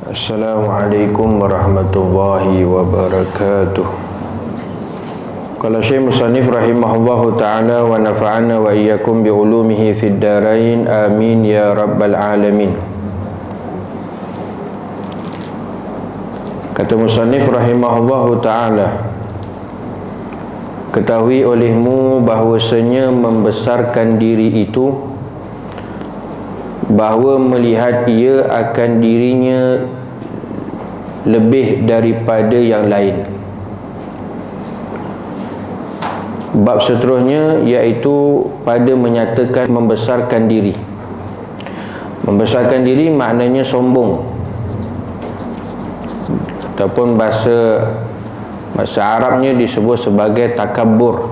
Assalamualaikum warahmatullahi wabarakatuh. Qala Syekh Musannif rahimahullahu ta'ala wa nafa'ana wa iyyakum bi ulumihi fid darain amin ya rabbal alamin. Kata Musannif rahimahullahu ta'ala, ketahui olehmu bahwasanya membesarkan diri itu, bahawa melihat ia akan dirinya lebih daripada yang lain. Bab seterusnya iaitu pada menyatakan membesarkan diri. Membesarkan diri maknanya sombong, ataupun bahasa Arabnya disebut sebagai takabur.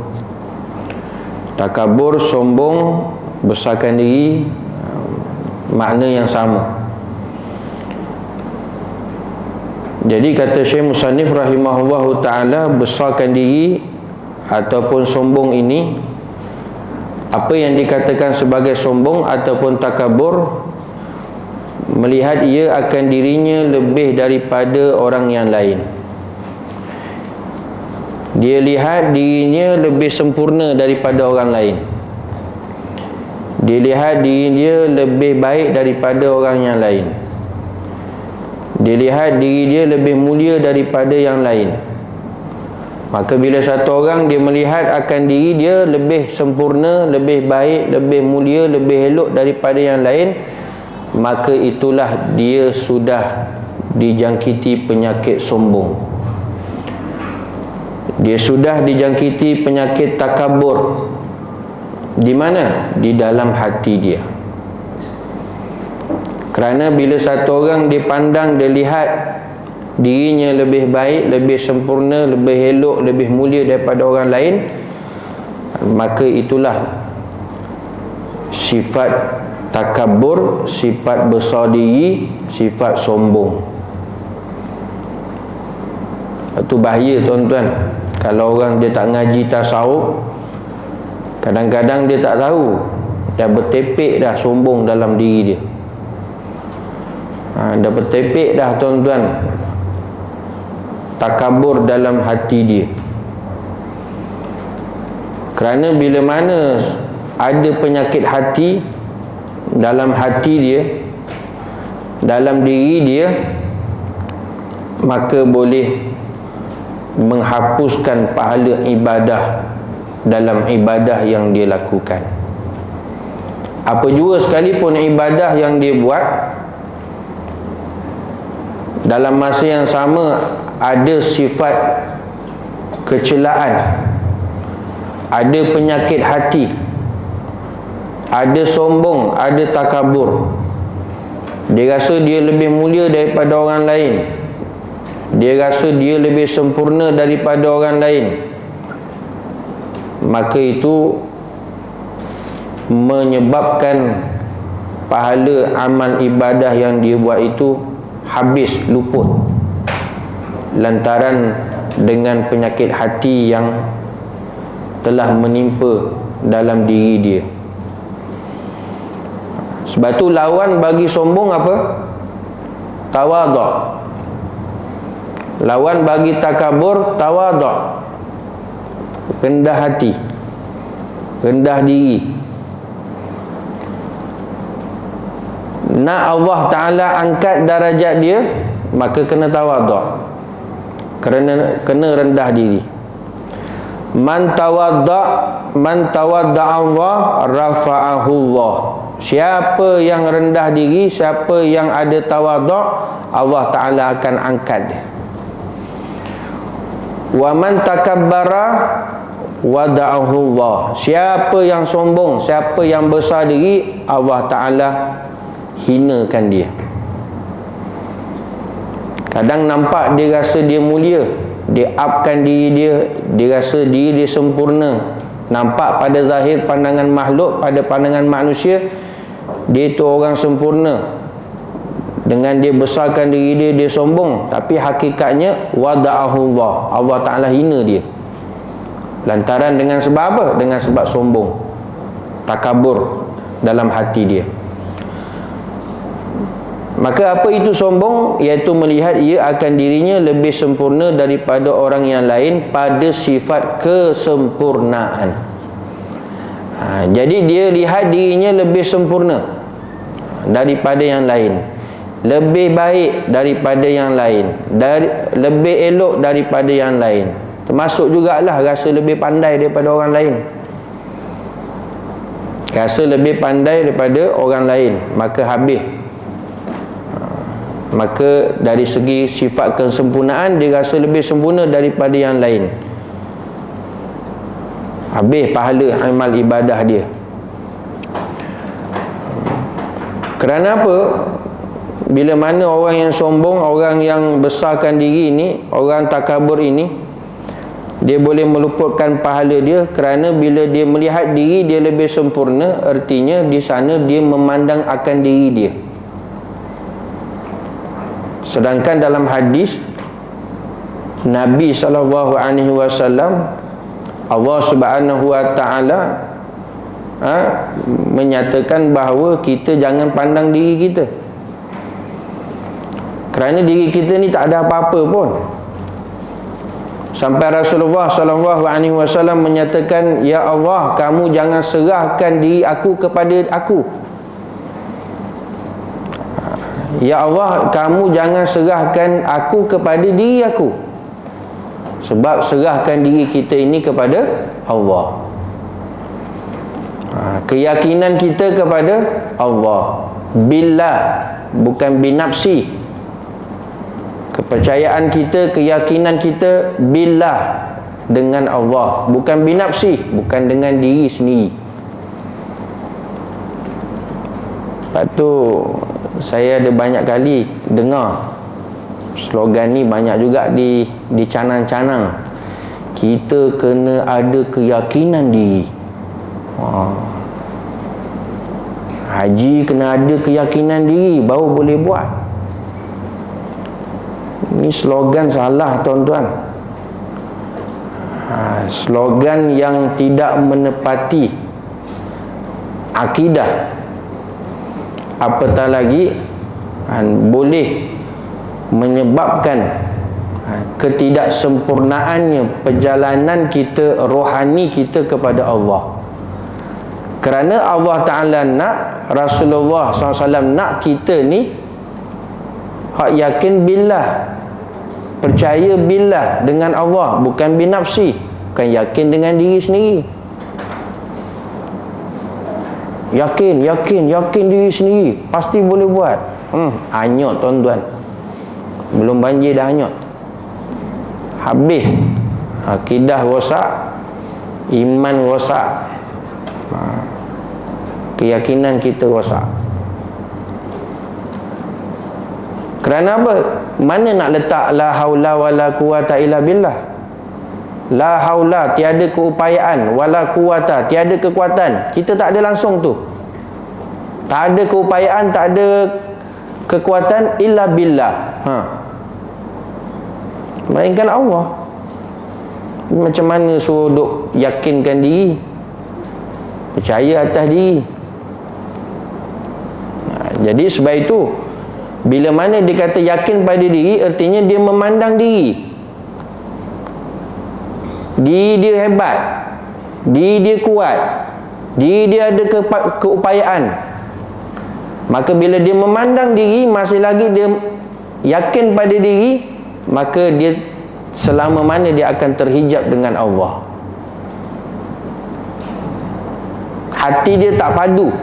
Takabur, sombong, besarkan diri, makna yang sama. Jadi kata Syekh Musannif rahimahullahu ta'ala, besarkan diri ataupun sombong ini, apa yang dikatakan sebagai sombong ataupun takabur, melihat ia akan dirinya lebih daripada orang yang lain. Dia lihat dirinya lebih sempurna daripada orang lain. Dia lihat diri dia lebih baik daripada orang yang lain. Dia lihat diri dia lebih mulia daripada yang lain. Maka bila satu orang dia melihat akan diri dia lebih sempurna, lebih baik, lebih mulia, lebih elok daripada yang lain, maka itulah dia sudah dijangkiti penyakit sombong. Dia sudah dijangkiti penyakit takabur. Di mana? Di dalam hati dia. Kerana bila satu orang dipandang, dia lihat dirinya lebih baik, lebih sempurna, lebih elok, lebih mulia daripada orang lain, maka itulah sifat takabur, sifat besar diri, sifat sombong. Itu bahaya tuan-tuan. Kalau orang dia tak ngaji tasawuf, kadang-kadang dia tak tahu, dah bertepek dah sombong dalam diri dia. Dah bertepek dah tuan-tuan, takabur dalam hati dia. Kerana bila mana ada penyakit hati dalam hati dia, dalam diri dia, maka boleh menghapuskan pahala ibadah dalam ibadah yang dia lakukan. Apa jua sekalipun ibadah yang dia buat, dalam masa yang sama ada sifat kecelaan, ada penyakit hati, ada sombong, ada takabur. Dia rasa dia lebih mulia daripada orang lain, dia rasa dia lebih sempurna daripada orang lain, maka itu menyebabkan pahala amal ibadah yang dia buat itu habis, luput, lantaran dengan penyakit hati yang telah menimpa dalam diri dia. Sebab tu lawan bagi sombong apa? Tawaduk. Lawan bagi takabur, tawaduk, rendah hati, rendah diri. Nak Allah Ta'ala angkat darajat dia, maka kena tawaduk, kena rendah diri. Man tawadda Allah rafa'ahu Allah. Siapa yang rendah diri, siapa yang ada tawaduk, Allah Ta'ala akan angkat dia. Wa man takabbara wada'ahu Allah. Siapa yang sombong, siapa yang besar diri, Allah Ta'ala hinakan dia. Kadang nampak dia rasa dia mulia, dia upkan diri dia, dia rasa diri dia sempurna. Nampak pada zahir pandangan makhluk, pada pandangan manusia, dia itu orang sempurna. Dengan dia besarkan diri dia, dia sombong. Tapi hakikatnya wada'ahu Allah, Allah Ta'ala hina dia. Lantaran dengan sebab apa? Dengan sebab sombong, takabur dalam hati dia. Maka apa itu sombong? Iaitu melihat ia akan dirinya lebih sempurna daripada orang yang lain pada sifat kesempurnaan. Jadi dia lihat dirinya lebih sempurna daripada yang lain, lebih baik daripada yang lain, lebih elok daripada yang lain. Termasuk jugalah rasa lebih pandai daripada orang lain. Rasa lebih pandai daripada orang lain, maka habis. Maka dari segi sifat kesempurnaan, dia rasa lebih sempurna daripada yang lain. Habis pahala amal ibadah dia. Kerana apa? Bila mana orang yang sombong, orang yang besarkan diri ini, orang takabur ini, dia boleh meluputkan pahala dia kerana bila dia melihat diri dia lebih sempurna, artinya di sana dia memandang akan diri dia. Sedangkan dalam hadis Nabi SAW, Allah Subhanahu Wa Taala menyatakan bahawa kita jangan pandang diri kita, kerana diri kita ni tak ada apa-apa pun. Sampai Rasulullah SAW menyatakan, ya Allah, kamu jangan serahkan diri aku kepada aku. Ya Allah, kamu jangan serahkan aku kepada diri aku. Sebab serahkan diri kita ini kepada Allah. Keyakinan kita kepada Allah, billah, bukan binafsi. Kepercayaan kita, keyakinan kita billah, dengan Allah, bukan binafsi, bukan dengan diri sendiri. Lepas tu saya ada banyak kali dengar slogan ni, banyak juga dicanang-canang. Kita kena ada keyakinan diri. Haji kena ada keyakinan diri baru boleh buat. Ini slogan salah, tuan-tuan. Slogan yang tidak menepati akidah, apatah lagi boleh menyebabkan ketidaksempurnaannya perjalanan kita, rohani kita kepada Allah. Kerana Allah Ta'ala nak, Rasulullah SAW nak kita ni hak yakin billah, percaya billah dengan Allah, bukan binafsi, bukan yakin dengan diri sendiri. Yakin diri sendiri, pasti boleh buat. Hanyut, tuan-tuan. Belum banjir dah hanyut. Habis. Akidah rosak, iman rosak, keyakinan kita rosak. Kerana apa? Mana nak letak la haula wala quwata illa billah? La haula, tiada keupayaan, wala quwata, tiada kekuatan. Kita tak ada langsung tu. Tak ada keupayaan, tak ada kekuatan illa billah. Melainkan Allah. Macam mana suruh duk yakinkan diri, percaya atas diri? Jadi sebab itu, bila mana dia kata yakin pada diri, artinya dia memandang diri. Diri dia hebat, diri dia kuat, diri dia ada keupayaan. Maka bila dia memandang diri, masih lagi dia yakin pada diri, maka dia selama mana dia akan terhijab dengan Allah. Hati dia tak padu,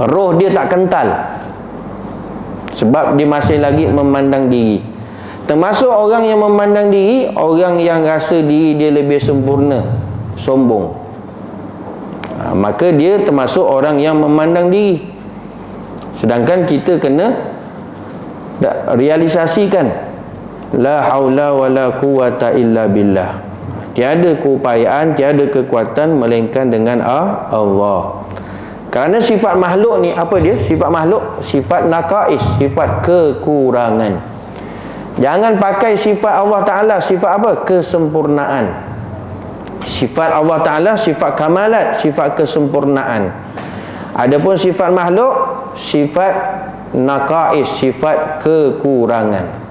roh dia tak kental, sebab dia masih lagi memandang diri. Termasuk orang yang memandang diri, orang yang rasa diri dia lebih sempurna, sombong. Maka dia termasuk orang yang memandang diri. Sedangkan kita kena realisasikan la haula wala quwata illa billah. Tiada keupayaan, tiada kekuatan melainkan dengan Allah. Kerana sifat makhluk ni apa dia? Sifat makhluk, sifat naqais, sifat kekurangan. Jangan pakai sifat Allah Ta'ala, sifat apa? Kesempurnaan. Sifat Allah Ta'ala sifat kamalat, sifat kesempurnaan. Adapun sifat makhluk, sifat naqais, sifat kekurangan.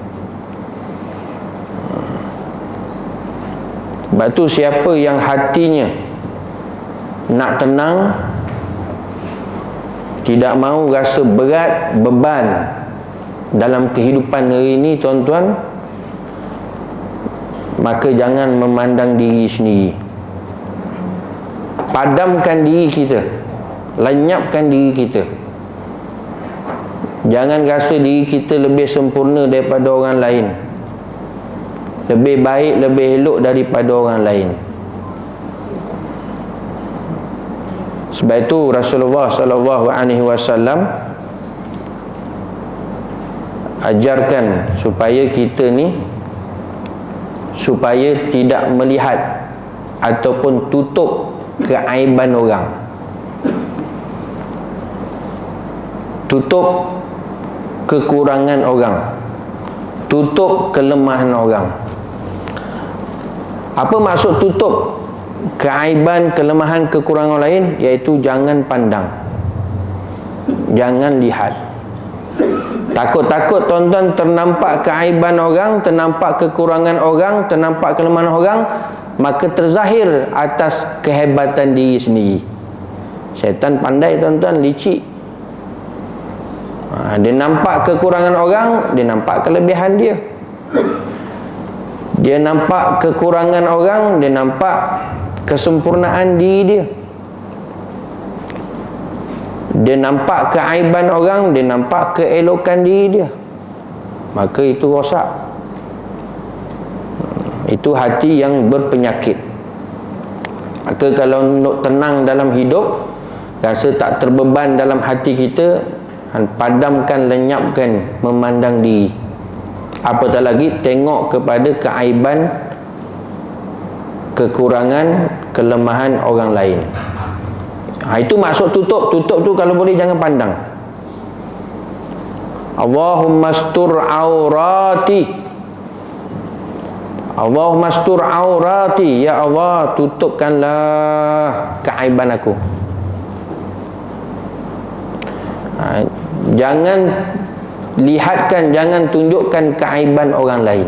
Sebab tu siapa yang hatinya nak tenang, tidak mahu rasa berat, beban dalam kehidupan hari ini, tuan-tuan, maka jangan memandang diri sendiri. Padamkan diri kita, lenyapkan diri kita. Jangan rasa diri kita lebih sempurna daripada orang lain, lebih baik, lebih elok daripada orang lain. Sebab itu Rasulullah sallallahu alaihi wasallam ajarkan supaya kita ni supaya tidak melihat ataupun tutup keaiban orang, tutup kekurangan orang, tutup kelemahan orang. Apa maksud tutup keaiban, kelemahan, kekurangan lain? Iaitu jangan pandang, jangan lihat. Takut-takut tuan-tuan ternampak keaiban orang, ternampak kekurangan orang, ternampak kelemahan orang, maka terzahir atas kehebatan diri sendiri. Syaitan pandai tuan-tuan, licik. Dia nampak kekurangan orang, dia nampak kelebihan dia. Dia nampak kekurangan orang, dia nampak kesempurnaan diri dia. Dia nampak keaiban orang, dia nampak keelokan diri dia. Maka itu rosak. Itu hati yang berpenyakit. Maka kalau nak tenang dalam hidup, rasa tak terbeban dalam hati kita, padamkan, lenyapkan memandang diri. Apatah lagi tengok kepada keaiban, kekurangan, kelemahan orang lain. Itu maksud tutup. Tutup tu kalau boleh jangan pandang. Allahumma astur aurati, Allahumma astur aurati, ya Allah, tutupkanlah keaiban aku. Jangan lihatkan, jangan tunjukkan keaiban orang lain.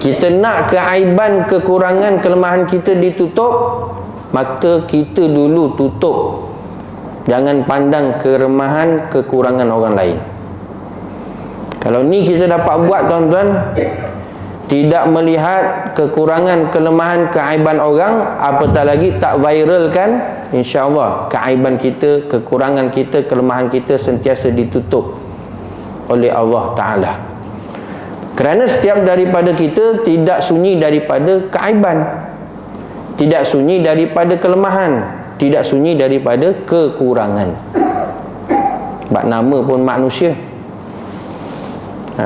Kita nak keaiban, kekurangan, kelemahan kita ditutup, maka kita dulu tutup. Jangan pandang kelemahan, kekurangan orang lain. Kalau ni kita dapat buat tuan-tuan, tidak melihat kekurangan, kelemahan, keaiban orang, apatah lagi tak viralkan, insya-Allah keaiban kita, kekurangan kita, kelemahan kita sentiasa ditutup oleh Allah Ta'ala. Kerana setiap daripada kita tidak sunyi daripada keaiban, tidak sunyi daripada kelemahan, tidak sunyi daripada kekurangan. Sebab nama pun manusia,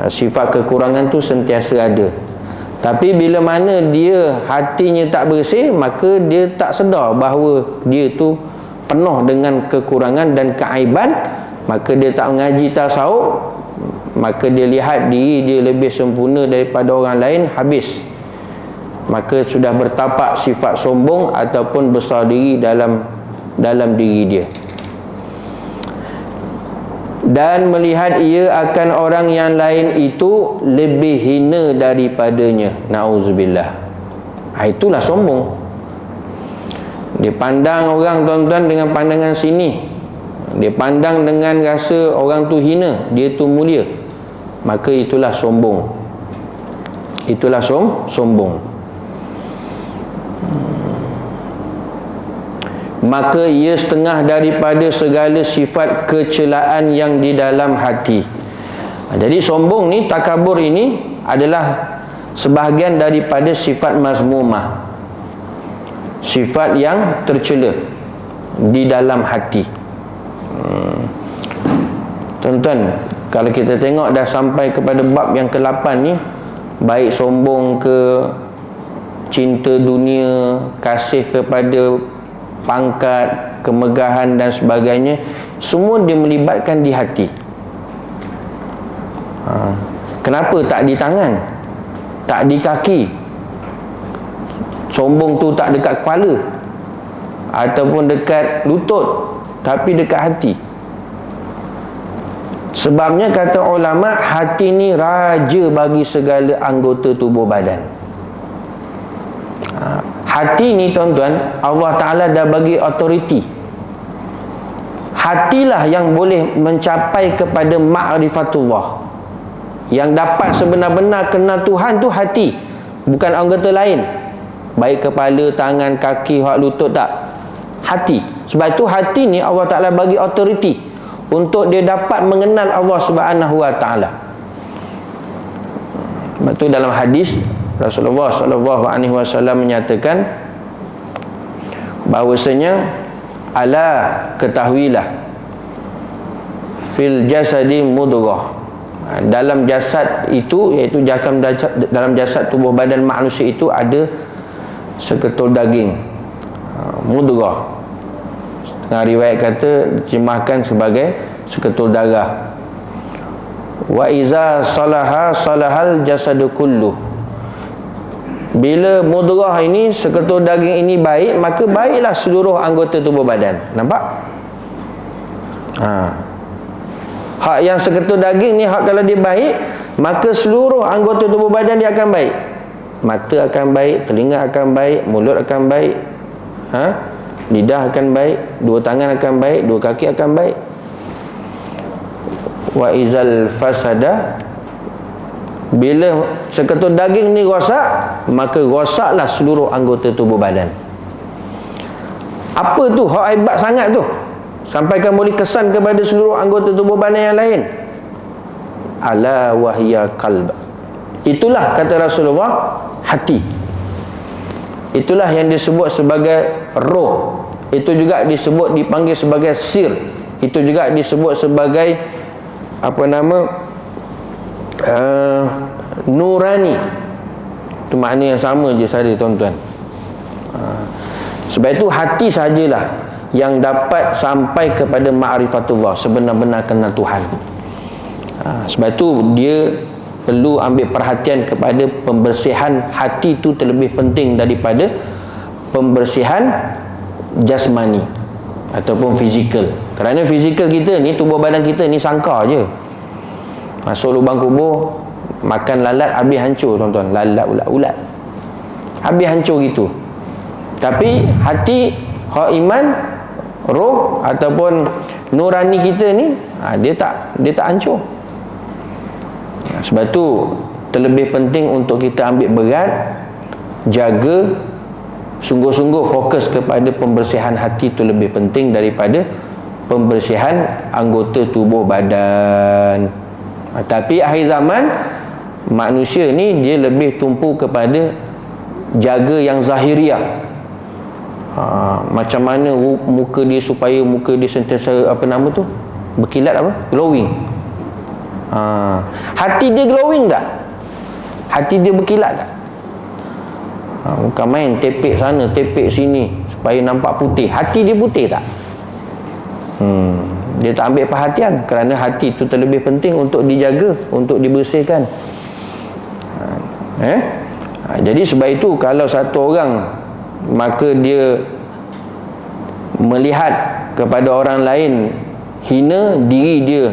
sifat kekurangan tu sentiasa ada. Tapi bila mana dia hatinya tak bersih, maka dia tak sedar bahawa dia tu penuh dengan kekurangan dan keaiban. Maka dia tak mengaji tasawuf, maka dia lihat diri dia lebih sempurna daripada orang lain, habis. Maka sudah bertapak sifat sombong ataupun besar diri dalam diri dia. Dan melihat ia akan orang yang lain itu lebih hina daripadanya. Na'udzubillah. Itulah sombong. Dia pandang orang tuan-tuan dengan pandangan sini, dia pandang dengan rasa orang tu hina, dia tu mulia. Maka itulah sombong. Itulah sombong. Maka ia setengah daripada segala sifat kecelaan yang di dalam hati. Jadi sombong ni, takabur ini adalah sebahagian daripada sifat mazmumah, sifat yang tercela di dalam hati. Tuan-tuan, kalau kita tengok dah sampai kepada bab yang ke-8 ni, baik sombong ke, cinta dunia, kasih kepada pangkat, kemegahan dan sebagainya, semua dia melibatkan di hati. Kenapa tak di tangan, tak di kaki? Sombong tu tak dekat kepala ataupun dekat lutut, tapi dekat hati. Sebabnya kata ulama, hati ni raja bagi segala anggota tubuh badan. Hati ni tuan-tuan, Allah Ta'ala dah bagi autoriti. Hatilah yang boleh mencapai kepada ma'rifatullah. Yang dapat sebenar-benar kenal Tuhan tu hati, bukan anggota lain. Baik kepala, tangan, kaki, hak lutut, tak. Hati. Sebab tu hati ni Allah Ta'ala bagi autoriti untuk dia dapat mengenal Allah Subhanahu Wa Ta'ala. Sebab tu dalam hadis Rasulullah SAW menyatakan bahawasanya, ala ketahuilah, fil jasadi mudghah, dalam jasad itu, iaitu dalam jasad tubuh badan manusia itu ada seketul daging, mudghah. Setengah riwayat kata terjemahkan sebagai seketul darah. Wa iza salaha salahal jasadu kullu. Bila mudghah ini, seketul daging ini baik, maka baiklah seluruh anggota tubuh badan. Nampak? Hak yang seketul daging ni, hak kalau dia baik, maka seluruh anggota tubuh badan dia akan baik. Mata akan baik, telinga akan baik, mulut akan baik, lidah akan baik, dua tangan akan baik, dua kaki akan baik. Wa izal fasada, bila seketul daging ni rosak, maka rosaklah seluruh anggota tubuh badan. Apa tu hak hebat sangat tu, sampaikan boleh kesan kepada seluruh anggota tubuh badan yang lain? Ala wahya qalb. Itulah kata Rasulullah, hati. Itulah yang disebut sebagai roh. Itu juga dipanggil sebagai sir. Itu juga disebut sebagai nurani. Itu makna yang sama je saja tuan-tuan. Sebab itu hati sajalah yang dapat sampai kepada ma'rifatullah, sebenar-benar kenal Tuhan. Sebab itu dia perlu ambil perhatian kepada pembersihan hati. Itu terlebih penting daripada pembersihan jasmani ataupun fizikal. Kerana fizikal kita ni, tubuh badan kita ni sangka je. Masuk lubang kubur, makan lalat, habis hancur tuan-tuan. Lalat ulat-ulat, habis hancur gitu. Tapi hati, hak iman, roh ataupun nurani kita ni, dia tak hancur. Sebab tu terlebih penting untuk kita ambil berat, jaga, sungguh-sungguh fokus kepada pembersihan hati. Itu lebih penting daripada pembersihan anggota tubuh badan. Tapi akhir zaman, manusia ni dia lebih tumpu kepada jaga yang zahiriah. Macam mana muka dia supaya muka dia sentiasa berkilat, glowing. Hati dia glowing tak? Hati dia berkilat tak? Bukan main tepek sana tepek sini supaya nampak putih. Hati dia putih tak? Dia tak ambil perhatian. Kerana hati itu terlebih penting untuk dijaga, untuk dibersihkan. Jadi sebab itu, kalau satu orang maka dia melihat kepada orang lain hina, diri dia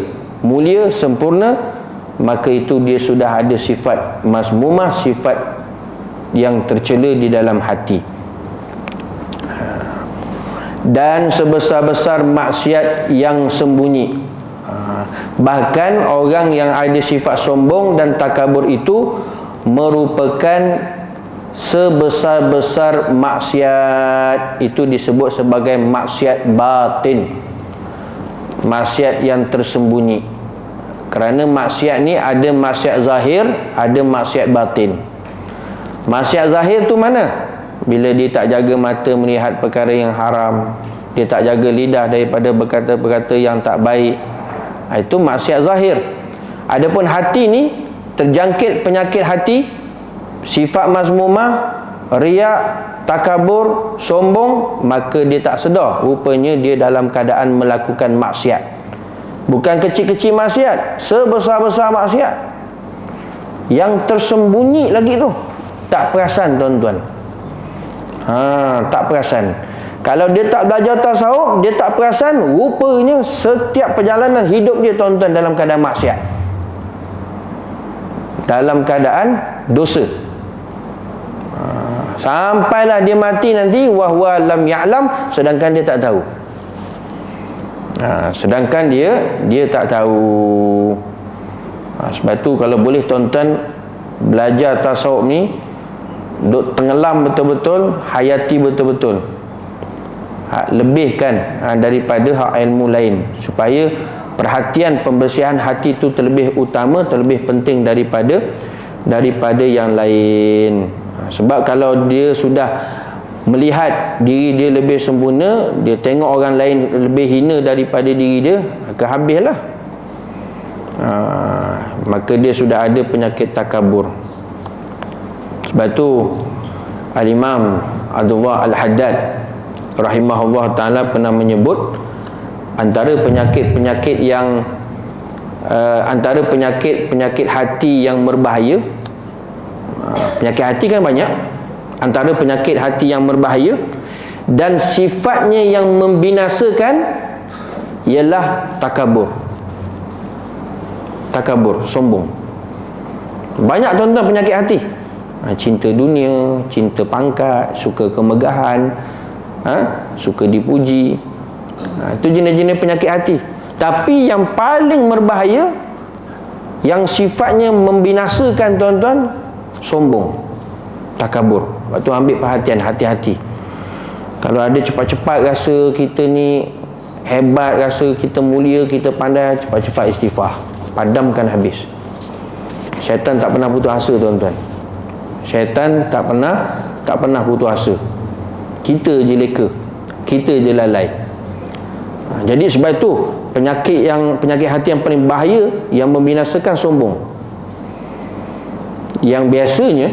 mulia, sempurna, maka itu dia sudah ada sifat mazmumah, sifat yang tercela di dalam hati. Dan sebesar-besar maksiat yang sembunyi. Bahkan orang yang ada sifat sombong dan takabur itu merupakan sebesar-besar maksiat. Itu disebut sebagai maksiat batin, maksiat yang tersembunyi. Kerana maksiat ni ada maksiat zahir, ada maksiat batin. Maksiat zahir tu mana? Bila dia tak jaga mata melihat perkara yang haram, dia tak jaga lidah daripada berkata-perkata yang tak baik, itu maksiat zahir. Adapun hati ni terjangkit penyakit hati, sifat mazmumah, riak, takabur, sombong, maka dia tak sedar rupanya dia dalam keadaan melakukan maksiat. Bukan kecil-kecil maksiat, sebesar-besar maksiat yang tersembunyi lagi tu. Tak perasan tuan-tuan. Tak perasan. Kalau dia tak belajar tasawuf, dia tak perasan, rupanya setiap perjalanan hidup dia tuan-tuan dalam keadaan maksiat, dalam keadaan dosa. Sampailah dia mati nanti wahwa lam ya'lam, sedangkan dia tak tahu. Sedangkan dia tak tahu. Sebab tu kalau boleh tuan-tuan belajar tasawuf ni, duk tenggelam betul-betul, hayati betul-betul, lebihkan daripada hak ilmu lain, supaya perhatian pembersihan hati tu terlebih utama, terlebih penting daripada yang lain. Sebab kalau dia sudah melihat diri dia lebih sempurna, dia tengok orang lain lebih hina daripada diri dia, maka habislah. Maka dia sudah ada penyakit takabur. Sebab tu Al-Imam Abdullah Al-Haddad rahimahullah ta'ala pernah menyebut antara penyakit-penyakit yang antara penyakit hati yang berbahaya. Penyakit hati kan banyak. Antara penyakit hati yang berbahaya dan sifatnya yang membinasakan ialah takabur. Takabur, sombong. Banyak tuan-tuan penyakit hati. Cinta dunia, cinta pangkat, suka kemegahan, suka dipuji. Itu jenis-jenis penyakit hati. Tapi yang paling berbahaya, yang sifatnya membinasakan tuan-tuan, sombong, takabur. Lepas tu ambil perhatian, hati-hati. Kalau ada cepat-cepat rasa kita ni hebat, rasa kita mulia, kita pandai, cepat-cepat istighfar, padamkan habis. Syaitan tak pernah putus asa tuan-tuan. Syaitan tak pernah putus asa. Kita je leka, kita je lalai. Jadi sebab itu penyakit hati yang paling bahaya, yang membinasakan, sombong. Yang biasanya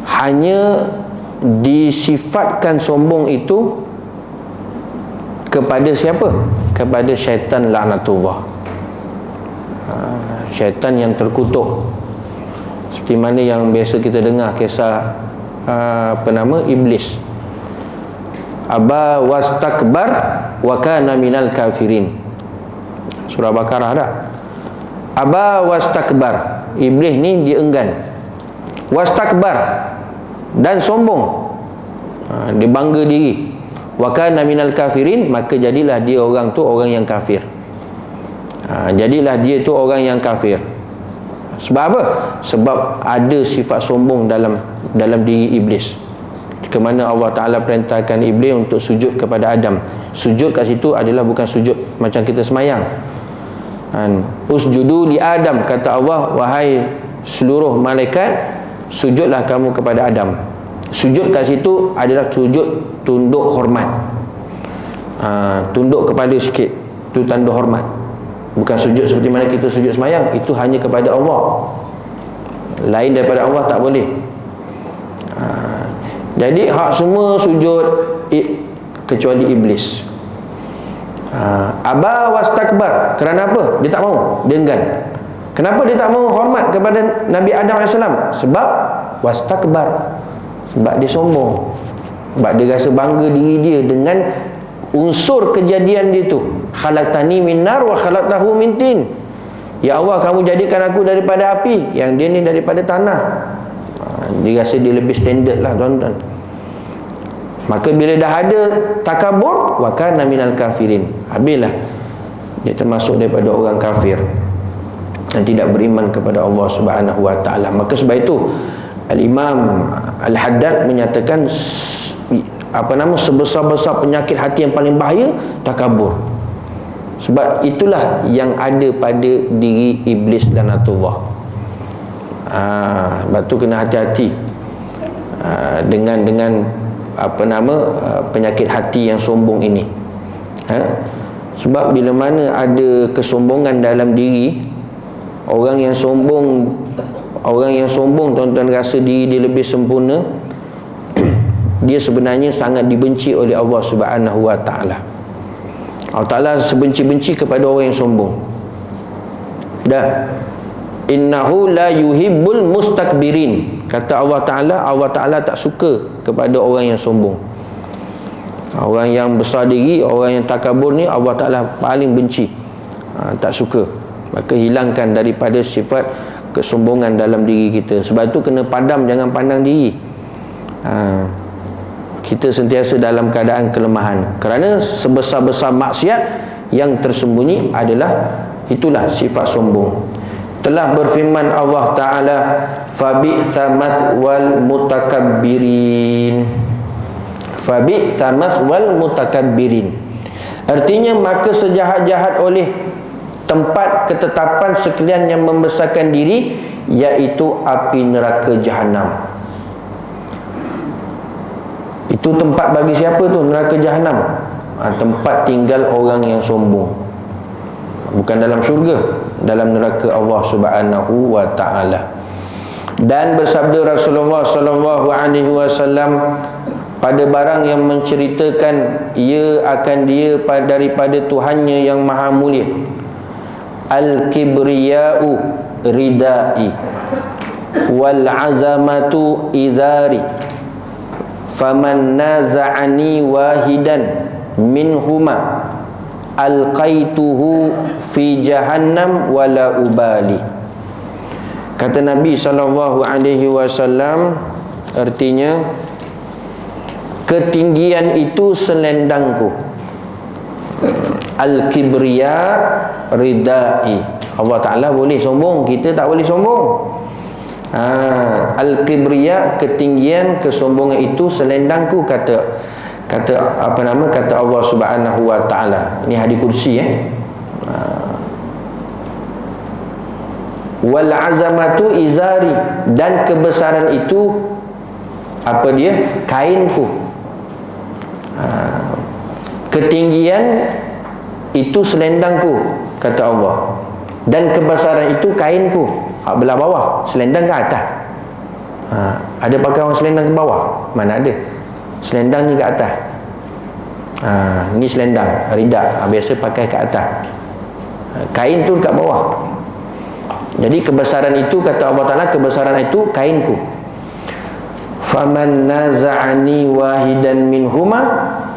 hanya disifatkan sombong itu kepada siapa? Kepada syaitan laknatullah. Syaitan yang terkutuk. Seperti mana yang biasa kita dengar kisah Iblis. Aba wastakbar wa kana minal kafirin. Surah Baqarah tak? Aba wastakbar. Iblis ni dia enggan. Wastakbar, dan sombong. Dia bangga diri. Wa kana minal kafirin, maka jadilah dia orang tu orang yang kafir. Jadilah dia tu orang yang kafir. Sebab apa? Sebab ada sifat sombong dalam diri iblis. Ke mana Allah Ta'ala perintahkan iblis untuk sujud kepada Adam. Sujud kat situ adalah bukan sujud macam kita semayang. Usjudu li Adam, kata Allah, wahai seluruh malaikat, sujudlah kamu kepada Adam. Sujud kat situ adalah sujud tunduk hormat. Tunduk kepala sikit, itu tanda hormat. Bukan sujud seperti mana kita sujud semayang. Itu hanya kepada Allah, lain daripada Allah tak boleh. Jadi hak semua sujud kecuali iblis. Aba wastakbar. Kerana apa? Dia tak mau, dia enggan. Kenapa dia tak mau hormat kepada Nabi Adam AS? Sebab wastakbar, sebab dia sombong, sebab dia rasa bangga diri dia dengan unsur kejadian dia tu. Khalaqtani min nar wa khalaqtahu min tin. Ya Allah, kamu jadikan aku daripada api, yang dia ni daripada tanah. Dia rasa dia lebih standard lah tuan-tuan. Maka bila dah ada takabur, wa kana minal kafirin, habislah dia termasuk daripada orang kafir yang tidak beriman kepada Allah Subhanahu wa taala. Maka sebab itu Al-Imam Al-Haddad menyatakan sebesar-besar penyakit hati yang paling bahaya, takabur. Sebab itulah yang ada pada diri iblis dan laknatullah. Sebab tu kena hati-hati dengan penyakit hati yang sombong ini. Sebab bila mana ada kesombongan dalam diri, orang yang sombong tuan-tuan rasa diri dia lebih sempurna, dia sebenarnya sangat dibenci oleh Allah Subhanahu wa taala. Allah Taala sebenci-benci kepada orang yang sombong. Dan innahu la yuhibbul mustakbirin, kata Allah Ta'ala tak suka kepada orang yang sombong. Orang yang besar diri, orang yang takabur ni Allah Ta'ala paling benci, tak suka. Maka hilangkan daripada sifat kesombongan dalam diri kita. Sebab tu kena padam, jangan pandang diri. Kita sentiasa dalam keadaan kelemahan. Kerana sebesar-besar maksiat yang tersembunyi adalah itulah sifat sombong. Telah berfirman Allah Ta'ala, fabi'sa mathwal mutakabbirin. Fabi'sa mathwal mutakabbirin. Artinya maka sejahat-jahat oleh tempat ketetapan sekalian yang membesarkan diri, iaitu api neraka Jahannam. Itu tempat bagi siapa tu? Neraka Jahannam. Tempat tinggal orang yang sombong. Bukan dalam syurga, dalam neraka Allah Subhanahu wa Ta'ala. Dan bersabda Rasulullah sallallahu alaihi wasallam pada barang yang menceritakan ia akan dia daripada Tuhannya yang maha mulia, al-kibriya'u ridai wal azamatu idhari faman naza'ani wahidan minhuma alqaituhu fi jahannam wala ubali. Kata Nabi sallallahu alaihi wasallam, artinya ketinggian itu selendangku. Al-kibriya ridai. Allah Ta'ala boleh sombong, kita tak boleh sombong. Al-kibriya, ketinggian, kesombongan itu selendangku, kata Allah Subhanahu wa Ta'ala. Ini hadis kursi wal azamatu izari, dan kebesaran itu apa dia? Kainku. Ketinggian itu selendangku, kata Allah, dan kebesaran itu kainku. Belah bawah, selendang ke atas. Ada pakai orang selendang ke bawah? Mana ada. Selendang ni ke atas. Ni selendang rida, biasa pakai ke atas. Kain tu kat bawah. Jadi kebesaran itu, kata Allah Ta'ala, kebesaran itu kainku. Faman naza'ani wahidan minhuma,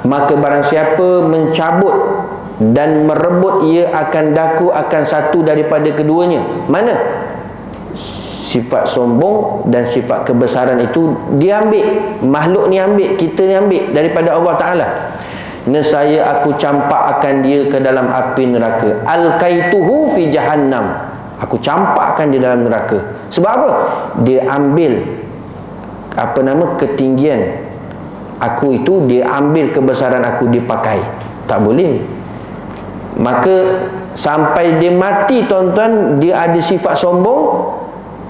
maka barang siapa mencabut dan merebut ia akan daku akan satu daripada keduanya. Mana? Sifat sombong dan sifat kebesaran itu diambil. Makhluk ni ambil, kita ni ambil daripada Allah Ta'ala. Nescaya aku campakkan dia ke dalam api neraka. Alqaituhu fi jahannam. Aku campakkan dia dalam neraka. Sebab apa? Dia ambil ketinggian aku itu, dia ambil kebesaran aku, dia pakai. Tak boleh. Maka sampai dia mati, tuan-tuan, dia ada sifat sombong.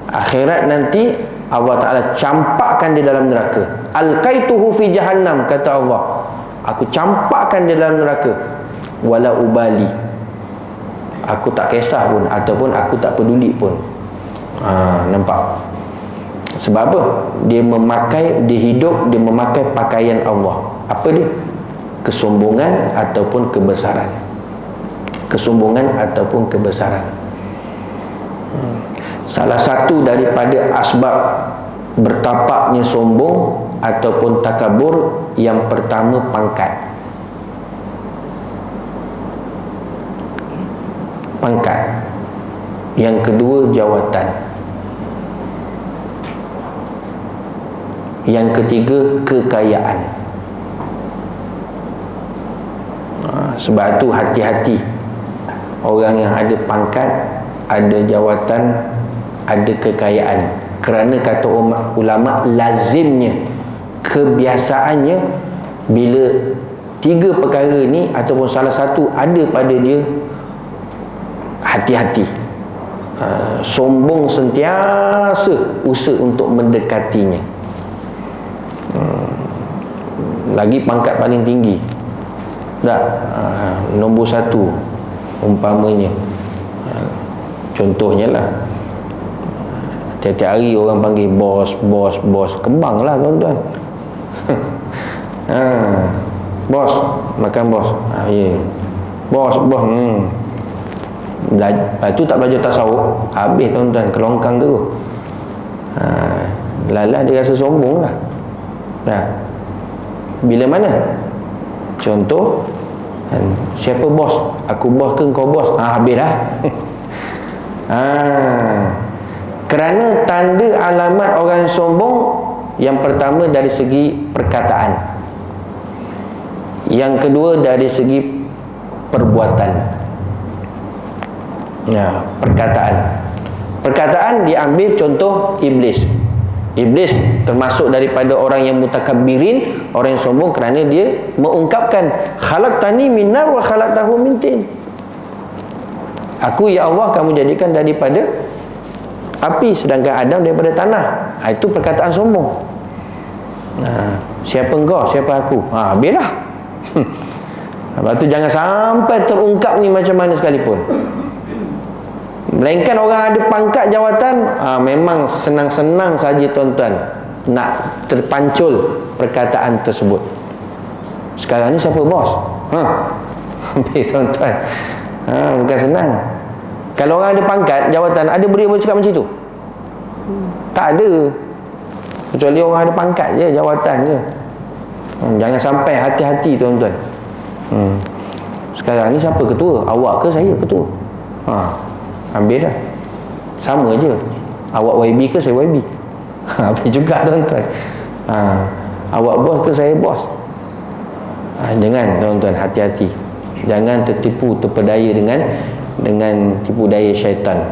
Akhirat nanti Allah Ta'ala campakkan dia dalam neraka. Alqaituhu fi jahannam, kata Allah, aku campakkan dia dalam neraka. Wala ubali, aku tak kisah pun, ataupun aku tak peduli pun. Nampak? Sebab apa? Dia hidup, dia memakai pakaian Allah. Apa dia? Kesombongan ataupun kebesaran. Kesombongan ataupun kebesaran. Salah satu daripada asbab bertapaknya sombong ataupun takabur, yang pertama pangkat. Yang kedua jawatan. Yang ketiga kekayaan. Sebab tu hati-hati orang yang ada pangkat, ada jawatan, ada kekayaan. Kerana kata ulama, lazimnya, kebiasaannya, bila tiga perkara ni ataupun salah satu ada pada dia, hati-hati. Sombong sentiasa usaha untuk mendekatinya. Lagi pangkat paling tinggi, nombor satu umpamanya. Contohnya lah, tiap-tiap hari orang panggil bos, kembang lah, tuan-tuan. Bos, makan bos. Ya. Bos. Lepas tu tak belajar tasawuf, habis, tuan-tuan, kelongkang tu. Lala dia rasa sombong lah. Bila mana? Contoh, siapa bos? Aku bos ke kau bos? Habis dah. Kerana tanda alamat orang sombong, yang pertama dari segi perkataan, yang kedua dari segi perbuatan. Perkataan diambil contoh iblis. Iblis termasuk daripada orang yang mutakabbirin, orang yang sombong, kerana dia mengungkapkan khalaqtani min nar wa khalaqtahu min tin. Aku, ya Allah, kamu jadikan daripada api, sedangkan Adam daripada tanah. Itu perkataan sombong. Siapa engkau, siapa aku? Habislah. Lepas tu jangan sampai terungkap ni macam mana sekalipun. Melainkan orang ada pangkat jawatan, memang senang-senang saja tuan-tuan nak terpancul perkataan tersebut. Sekarang ni siapa bos? Tuan-tuan, bukan senang. Kalau orang ada pangkat jawatan, ada boleh cakap macam tu? Tak ada. Kecuali orang ada pangkat je, jawatan je. Jangan sampai, hati-hati tuan-tuan. Sekarang ni siapa ketua? Awak ke saya ketua? Ambil dah. Sama je. Awak YB ke saya YB? Habis juga tuan-tuan. Awak bos ke saya bos? Jangan tuan-tuan, hati-hati. Jangan tertipu, terpedaya dengan tipu daya syaitan.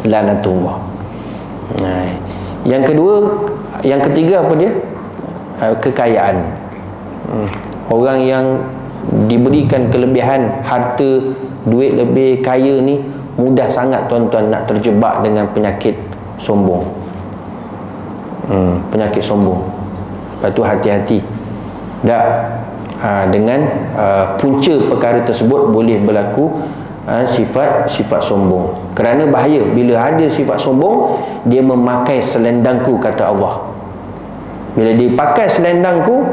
Lanatullah. Yang ketiga apa dia? Kekayaan. Orang yang diberikan kelebihan harta, duit lebih, kaya ni, mudah sangat tuan-tuan nak terjebak dengan penyakit sombong. Penyakit sombong. Lepas tu hati-hati. Dengan punca perkara tersebut boleh berlaku sifat sombong. Kerana bahaya bila ada sifat sombong, dia memakai selendangku, kata Allah. Bila dia pakai selendangku,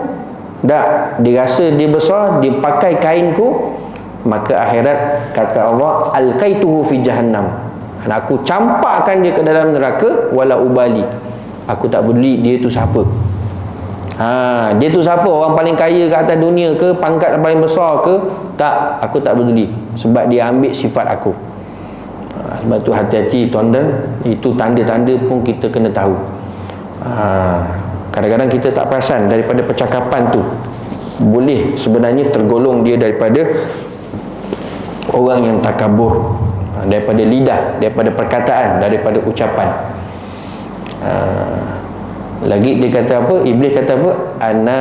dia rasa dia besar, dia pakai kainku, maka akhirat, kata Allah, alqaituhu fi jahannam, aku campakkan dia ke dalam neraka, wala ubali, aku tak peduli dia tu siapa. Dia tu siapa? Orang paling kaya ke atas dunia ke, pangkat yang paling besar ke? Tak, aku tak peduli, sebab dia ambil sifat aku. Sebab tu hati-hati tuan-tuan. Itu tanda-tanda pun kita kena tahu. Kadang-kadang kita tak perasan daripada percakapan tu, boleh sebenarnya tergolong dia daripada orang yang takabur, daripada lidah, daripada perkataan, daripada ucapan. Lagi dia kata apa? Iblis kata apa? Ana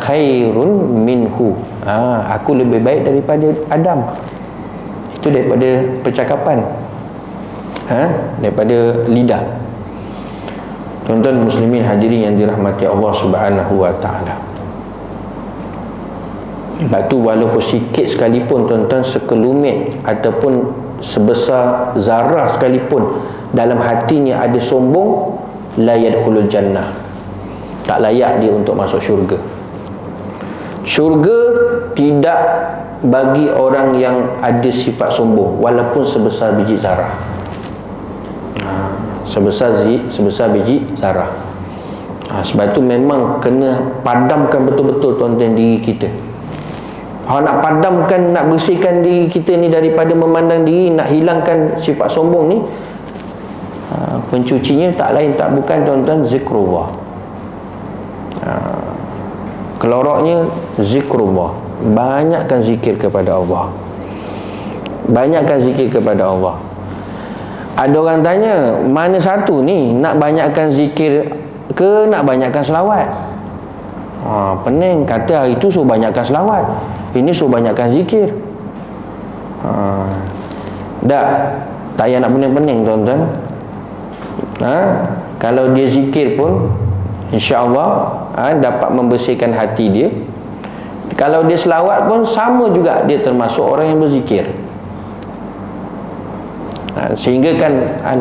khairun minhu. Aku lebih baik daripada Adam. Itu daripada percakapan, daripada lidah. Tuan-tuan muslimin hadirin yang dirahmati Allah Subhanahu wa taala. Sebab tu walaupun sikit sekalipun tuan-tuan, sekelumit ataupun sebesar zarah sekalipun dalam hatinya ada sombong, la yadkhulul jannah, tak layak dia untuk masuk syurga. Syurga tidak bagi orang yang ada sifat sombong, walaupun sebesar biji zarah. Sebesar biji zarah. Sebab tu memang kena padamkan betul-betul tuan-tuan diri kita. Nak padamkan, nak bersihkan diri kita ni daripada memandang diri, nak hilangkan sifat sombong ni, pencucinya tak lain tak bukan tuan-tuan, zikrullah. Keloroknya zikrullah. Banyakkan zikir kepada Allah. Banyakkan zikir kepada Allah. Ada orang tanya, mana satu ni, nak banyakkan zikir ke nak banyakkan selawat? Pening, kata hari tu suruh banyakkan selawat, ini suruh banyakkan zikir. Tak payah nak pening-pening tuan-tuan. Kalau dia zikir pun insya-Allah dapat membersihkan hati dia. Kalau dia selawat pun sama juga, dia termasuk orang yang berzikir. Sehingga kan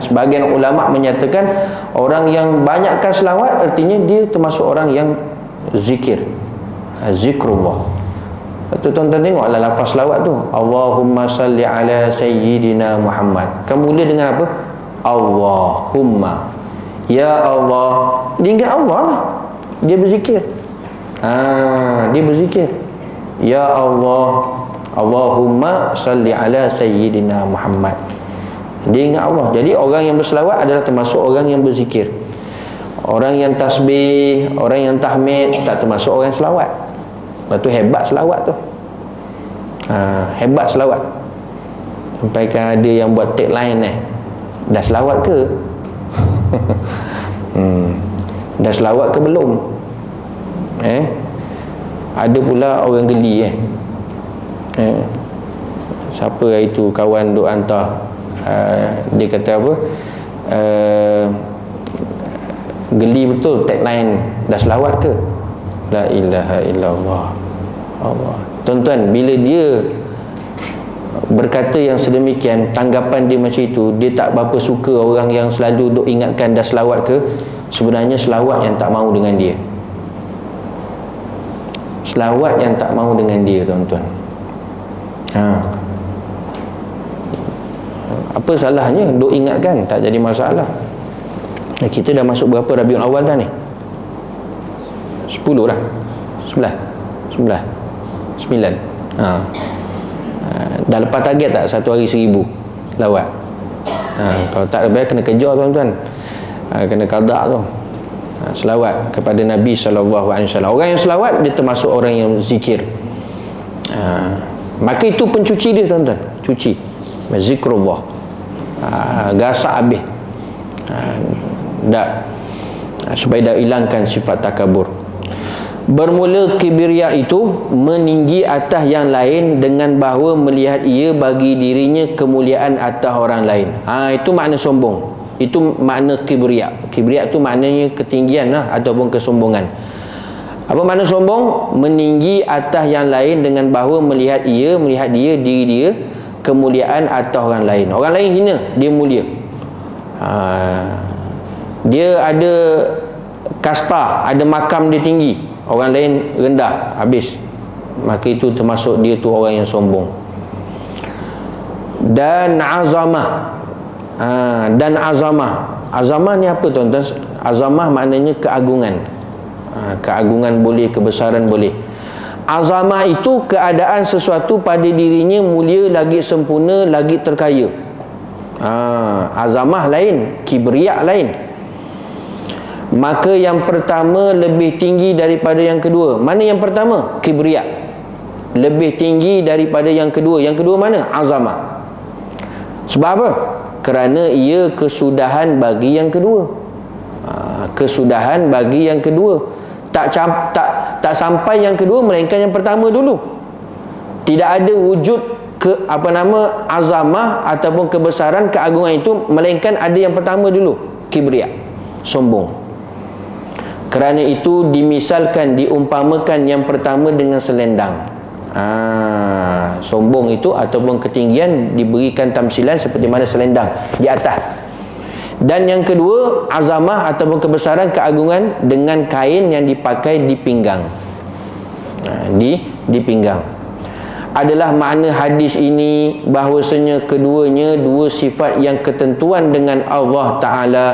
sebahagian ulama menyatakan orang yang banyakkan selawat artinya dia termasuk orang yang zikir, zikrullah. Lepas tu tuan-tuan tengoklah lafaz selawat tu, Allahumma salli ala sayyidina Muhammad. Kamu mula dengan apa? Allahumma, ya Allah. Dia ingat Allah lah, dia berzikir. Dia berzikir. Ya Allah, Allahumma salli ala Sayyidina Muhammad. Dia ingat Allah. Jadi orang yang berselawat adalah termasuk orang yang berzikir. Orang yang tasbih, orang yang tahmid tak termasuk orang yang selawat. Lepas tu hebat selawat tu. Hebat selawat. Sampai kan ada yang buat tagline dah selawat ke? Dah selawat ke belum? Ada pula orang geli siapa itu kawan duk hantar dia kata apa, geli betul tagline dah selawat ke? La ilaha illallah. Allah. Tuan-tuan, bila dia berkata yang sedemikian, tanggapan dia macam itu, dia tak berapa suka orang yang selalu duk ingatkan dah selawat ke. Sebenarnya selawat yang tak mahu dengan dia. Selawat yang tak mahu dengan dia, tuan-tuan. Apa salahnya duk ingatkan, tak jadi masalah. Kita dah masuk berapa Rabiul Awal dah ni? 10 dah. 11 9. Dah lepas target tak? Satu hari 1000 lawat. Kalau tak lebih kena kejar, tuan-tuan. Kena qada tu. Selawat kepada Nabi SAW. Orang yang selawat dia termasuk orang yang zikir. Maka itu pencuci dia, tuan-tuan. Cuci zikrullah. Gasak habis. Supaya dah hilangkan sifat takabur. Bermula kibriya itu meninggi atas yang lain dengan bahawa melihat ia bagi dirinya kemuliaan atas orang lain. Itu makna sombong. Itu makna kibriya. Kibriya itu maknanya ketinggian ataupun kesombongan. Apa makna sombong? Meninggi atas yang lain dengan bahawa melihat dia, diri dia, kemuliaan atas orang lain. Orang lain hina, dia mulia. Dia ada kasta, ada makam dia tinggi, orang lain rendah, habis. Maka itu termasuk dia tu orang yang sombong. Dan azamah. Dan azamah. Azamah ni apa, tuan-tuan? Azamah maknanya keagungan. Keagungan boleh, kebesaran boleh. Azamah itu keadaan sesuatu pada dirinya mulia, lagi sempurna, lagi terkaya. Azamah lain, kibriya lain. Maka yang pertama lebih tinggi daripada yang kedua. Mana yang pertama? Kibriya. Lebih tinggi daripada yang kedua. Yang kedua mana? Azamah. Sebab apa? Kerana ia kesudahan bagi yang kedua. Kesudahan bagi yang kedua. Tak sampai yang kedua, melainkan yang pertama dulu. Tidak ada wujud azamah ataupun kebesaran, keagungan itu, melainkan ada yang pertama dulu, kibriya, sombong. Kerana itu dimisalkan, diumpamakan yang pertama dengan selendang. Sombong itu ataupun ketinggian diberikan tamsilan seperti mana selendang di atas. Dan yang kedua, azamah ataupun kebesaran, keagungan dengan kain yang dipakai di pinggang. Di pinggang. Adalah makna hadis ini bahawasanya keduanya dua sifat yang ketentuan dengan Allah Ta'ala.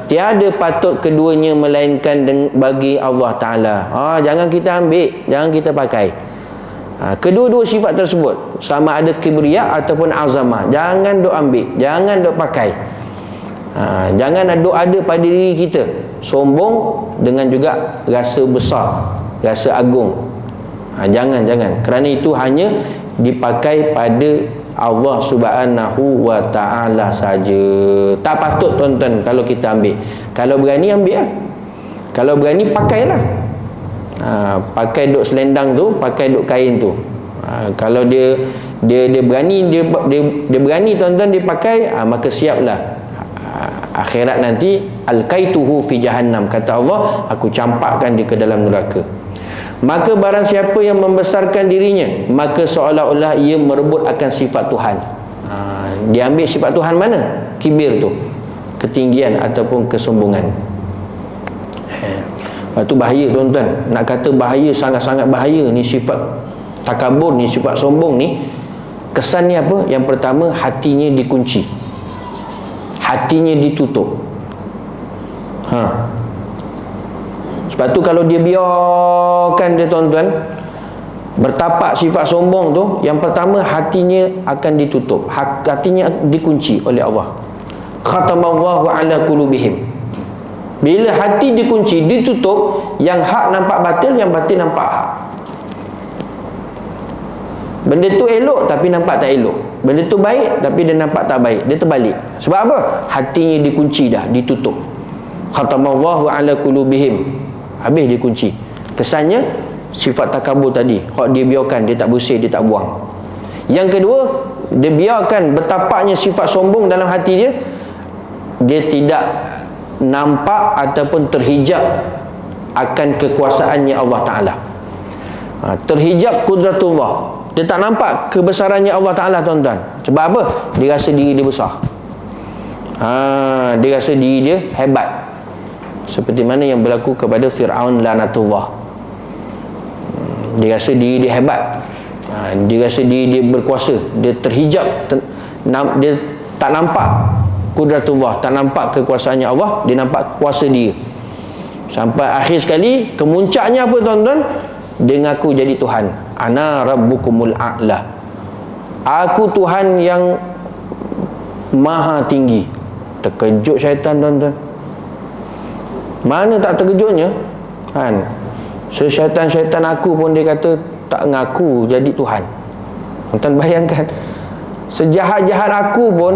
Tiada patut keduanya melainkan bagi Allah Ta'ala. Jangan kita ambil, jangan kita pakai. Kedua-dua sifat tersebut, sama ada kibriya ataupun azamah, jangan duk ambil, jangan duk pakai. Jangan ada pada diri kita sombong dengan juga rasa besar, rasa agung. Jangan. Kerana itu hanya dipakai pada Allah Subhanahu wa ta'ala saja. Tak patut, tuan-tuan, kalau kita ambil. Kalau berani, ambil lah. Kalau berani, pakailah. Pakai duk selendang tu, pakai duk kain tu. Kalau dia berani, dia berani, tuan-tuan, dia pakai, maka siaplah. Akhirat nanti, alqaituhu fi jahannam, kata Allah, aku campakkan dia ke dalam neraka. Maka barang siapa yang membesarkan dirinya, maka seolah-olah ia merebut akan sifat Tuhan. Dia ambil sifat Tuhan mana? Kibir tu, ketinggian ataupun kesombongan. Lepas tu bahaya, tuan-tuan. Nak kata bahaya, sangat-sangat bahaya ni sifat takabur ni, sifat sombong ni. Kesannya apa? Yang pertama, hatinya dikunci, hatinya ditutup. Sebab tu kalau dia biarkan dia, tuan-tuan, bertapak sifat sombong tu, yang pertama hatinya akan ditutup, hatinya dikunci oleh Allah. Khatamallahu ala qulubihim. Bila hati dikunci, ditutup, yang hak nampak batil, yang batil nampak hak. Benda tu elok tapi nampak tak elok, benda tu baik tapi dia nampak tak baik, dia terbalik. Sebab apa? Hatinya dikunci dah, ditutup. Khatamallahu ala qulubihim. Habis dikunci. Kesannya sifat takabur tadi, hak dia biarkan, dia tak bersih, dia tak buang. Yang kedua, dia biarkan bertapaknya sifat sombong dalam hati dia, dia tidak nampak ataupun terhijab akan kekuasaannya Allah Ta'ala. Terhijab kudratullah, dia tak nampak kebesarannya Allah Ta'ala, tuan-tuan. Sebab apa? Dia rasa diri dia besar. Dia rasa diri dia hebat, seperti mana yang berlaku kepada Fir'aun lanatullah. Dia rasa diri dia hebat, dia rasa diri dia berkuasa, dia terhijab, dia tak nampak kudratullah, tak nampak kekuasaannya Allah, dia nampak kuasa dia. Sampai akhir sekali, kemuncaknya apa, tuan-tuan? Dia ngaku jadi Tuhan. Ana rabbukumul a'la, aku Tuhan yang maha tinggi. Terkejut syaitan, tuan-tuan. Mana tak terkejutnya, kan? Syaitan-syaitan aku pun dia kata tak ngaku jadi Tuhan. Tuan bayangkan, sejahat-jahat aku pun,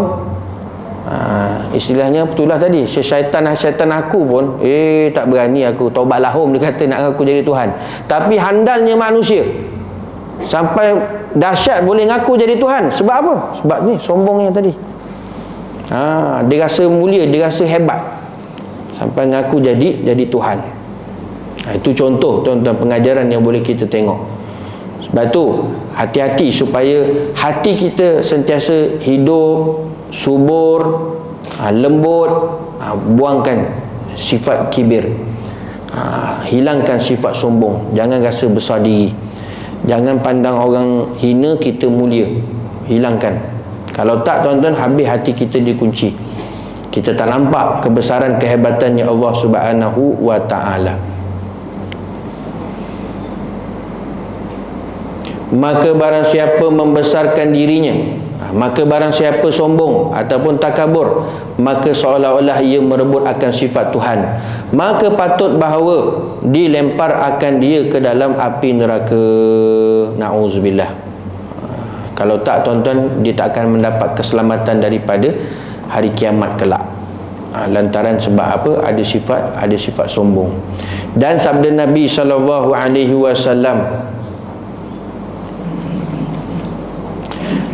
istilahnya betulah tadi, syaitan aku pun tak berani aku taubat lahum, dia kata nak ngaku jadi Tuhan. Tapi handalnya manusia sampai dahsyat boleh ngaku jadi Tuhan. Sebab apa? Sebab ni sombongnya tadi. Dia rasa mulia, dia rasa hebat, sampai ngaku jadi Tuhan. Itu contoh, tuan-tuan, pengajaran yang boleh kita tengok. Sebab tu hati-hati supaya hati kita sentiasa hidup, subur, lembut. Buangkan sifat kibir, hilangkan sifat sombong. Jangan rasa besar diri, jangan pandang orang hina kita mulia. Hilangkan. Kalau tak, tuan-tuan, habis hati kita dikunci. Kita tak nampak kebesaran kehebatannya Allah Subhanahu wa ta'ala. Maka barang siapa membesarkan dirinya, maka barang siapa sombong ataupun takabur, maka seolah-olah ia merebut akan sifat Tuhan, maka patut bahawa dilempar akan dia ke dalam api neraka. Na'udzubillah. Kalau tak, tuan-tuan, dia tak akan mendapat keselamatan daripada hari kiamat kelak. Lantaran sebab apa? Ada sifat sombong. Dan sabda Nabi SAW,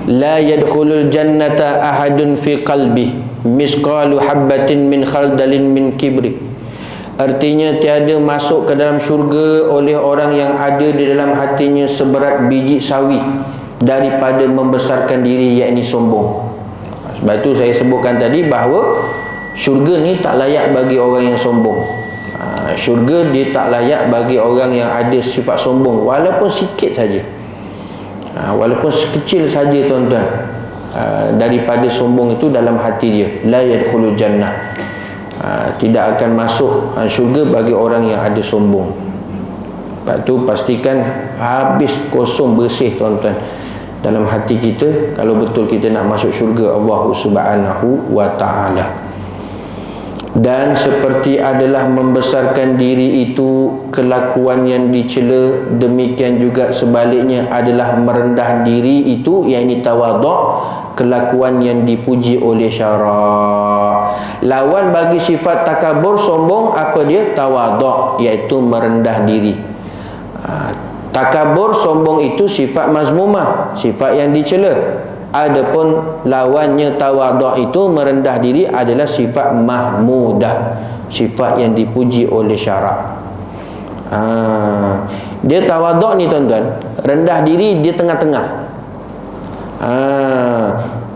la yadkhulul jannata ahadun fi qalbi misqalu habbatin min khaldalin min kibri. Artinya tiada masuk ke dalam syurga oleh orang yang ada di dalam hatinya seberat biji sawi daripada membesarkan diri, yakni sombong. Sebab itu saya sebutkan tadi bahawa syurga ni tak layak bagi orang yang sombong. Syurga dia tak layak bagi orang yang ada sifat sombong, walaupun sikit saja. Walaupun sekecil saja, tuan-tuan, daripada sombong itu dalam hati dia, la yadkhulul jannah, tidak akan masuk syurga bagi orang yang ada sombong. Sebab tu pastikan habis kosong, bersih, tuan-tuan, dalam hati kita, kalau betul kita nak masuk syurga Allah Subhanahu wa ta'ala. Dan seperti adalah membesarkan diri itu kelakuan yang dicela, demikian juga sebaliknya adalah merendah diri itu, yakni tawaduk, kelakuan yang dipuji oleh syarak. Lawan bagi sifat takabur, sombong, apa dia? Tawaduk, iaitu merendah diri. Takabur, sombong itu sifat mazmumah, sifat yang dicela. Adapun lawannya tawaduk itu merendah diri adalah sifat mahmudah, sifat yang dipuji oleh syarak. Dia tawaduk ni, tuan-tuan, rendah diri dia tengah-tengah.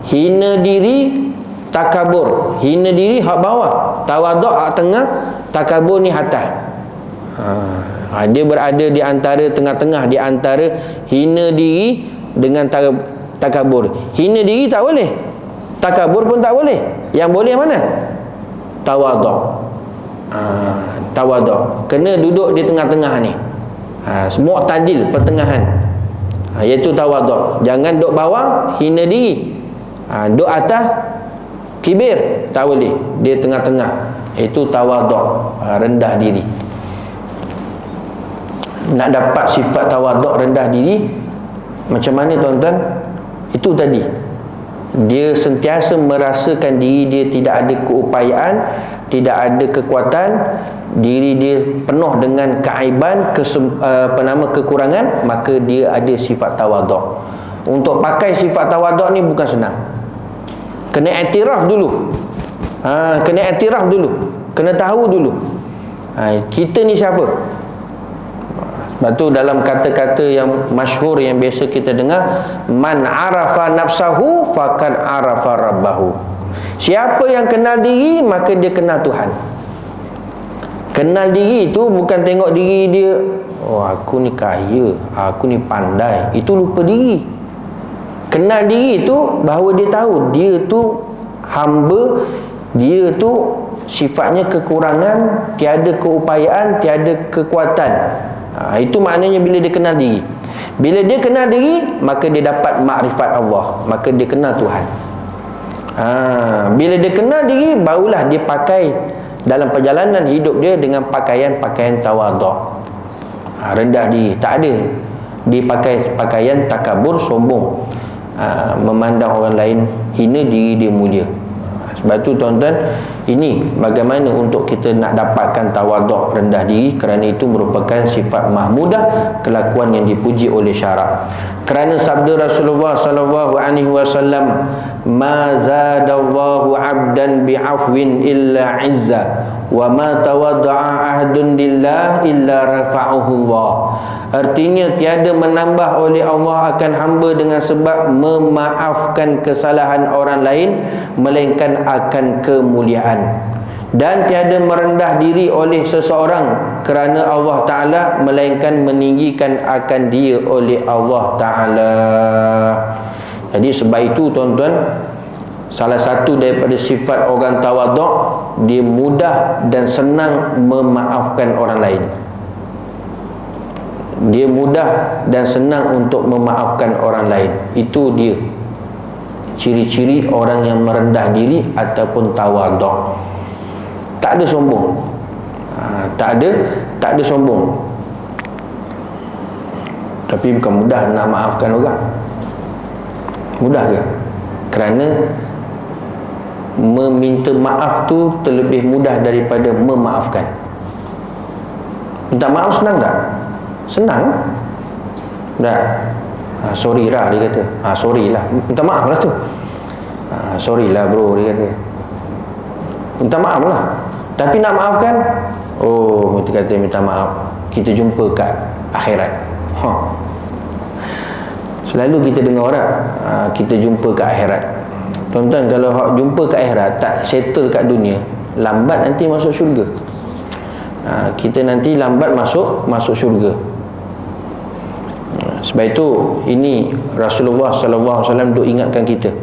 Hina diri, takabur. Hina diri hak bawah, tawaduk hak tengah, takabur ni atas. Dia berada di antara, tengah-tengah, di antara hina diri dengan takabur. Hina diri tak boleh, takabur pun tak boleh. Yang boleh mana? Tawaduk. Tawaduk kena duduk di tengah-tengah ni. Mu'tadil, pertengahan. Iaitu tawaduk. Jangan duk bawah hina diri, duk atas kibir, tak boleh. Dia tengah-tengah, itu tawaduk, rendah diri. Nak dapat sifat tawaduk, rendah diri, macam mana tuan-tuan? Itu tadi, dia sentiasa merasakan diri dia tidak ada keupayaan, tidak ada kekuatan, diri dia penuh dengan keaiban, kekurangan, maka dia ada sifat tawaduk. Untuk pakai sifat tawaduk ni bukan senang. Kena iktiraf dulu. Kena iktiraf dulu. Kena tahu dulu. Kita ni siapa? Sebab tu dalam kata-kata yang masyhur yang biasa kita dengar, man arafa nafsahu faqad arafa rabbahu. Siapa yang kenal diri, maka dia kenal Tuhan. Kenal diri itu bukan tengok diri dia, oh aku ni kaya, aku ni pandai, itu lupa diri. Kenal diri itu bahawa dia tahu dia tu hamba, dia tu sifatnya kekurangan, tiada keupayaan, tiada kekuatan. Itu maknanya bila dia kenal diri. Bila dia kenal diri, maka dia dapat makrifat Allah, maka dia kenal Tuhan. Bila dia kenal diri, barulah dia pakai dalam perjalanan hidup dia dengan pakaian-pakaian tawaduk, rendah diri. Tak ada dia pakai pakaian takabur, sombong, memandang orang lain hina, diri dia mulia. Sebab tu tuan-tuan, ini bagaimana untuk kita nak dapatkan tawaduk, rendah diri. Kerana itu merupakan sifat mahmudah, kelakuan yang dipuji oleh syarak. Kerana sabda Rasulullah sallallahu alaihi wasallam, ma zadallahu 'abdan bi'afwin illa 'izza wa ma tawadda'a ahadun lillah illa rafa'ahu Allah. Artinya tiada menambah oleh Allah akan hamba dengan sebab memaafkan kesalahan orang lain, melainkan akan kemuliaan. Dan tiada merendah diri oleh seseorang kerana Allah Ta'ala, melainkan meninggikan akan dia oleh Allah Ta'ala. Jadi sebab itu tuan-tuan, salah satu daripada sifat orang tawaduk, dia mudah dan senang memaafkan orang lain. Dia mudah dan senang untuk memaafkan orang lain. Itu dia ciri-ciri orang yang merendah diri ataupun tawaduk. Tak ada sombong. Tak ada sombong. Tapi bukan mudah nak maafkan orang. Mudah ke? Kerana meminta maaf tu terlebih mudah daripada memaafkan. Minta maaf senang tak? Senang. Tak. Sorry lah dia kata. Sorry lah. Minta maaf lah tu. Sorry lah bro dia kata. Minta maaf lah. Tapi nak maafkan, oh kita kata minta maaf, kita jumpa kat akhirat. Selalu kita dengar orang, kita jumpa kat akhirat. Tuan-tuan, kalau jumpa kat akhirat, tak settle kat dunia, lambat nanti masuk syurga. Kita nanti lambat masuk syurga. Sebab itu ini Rasulullah sallallahu alaihi wasallam duk ingatkan kita,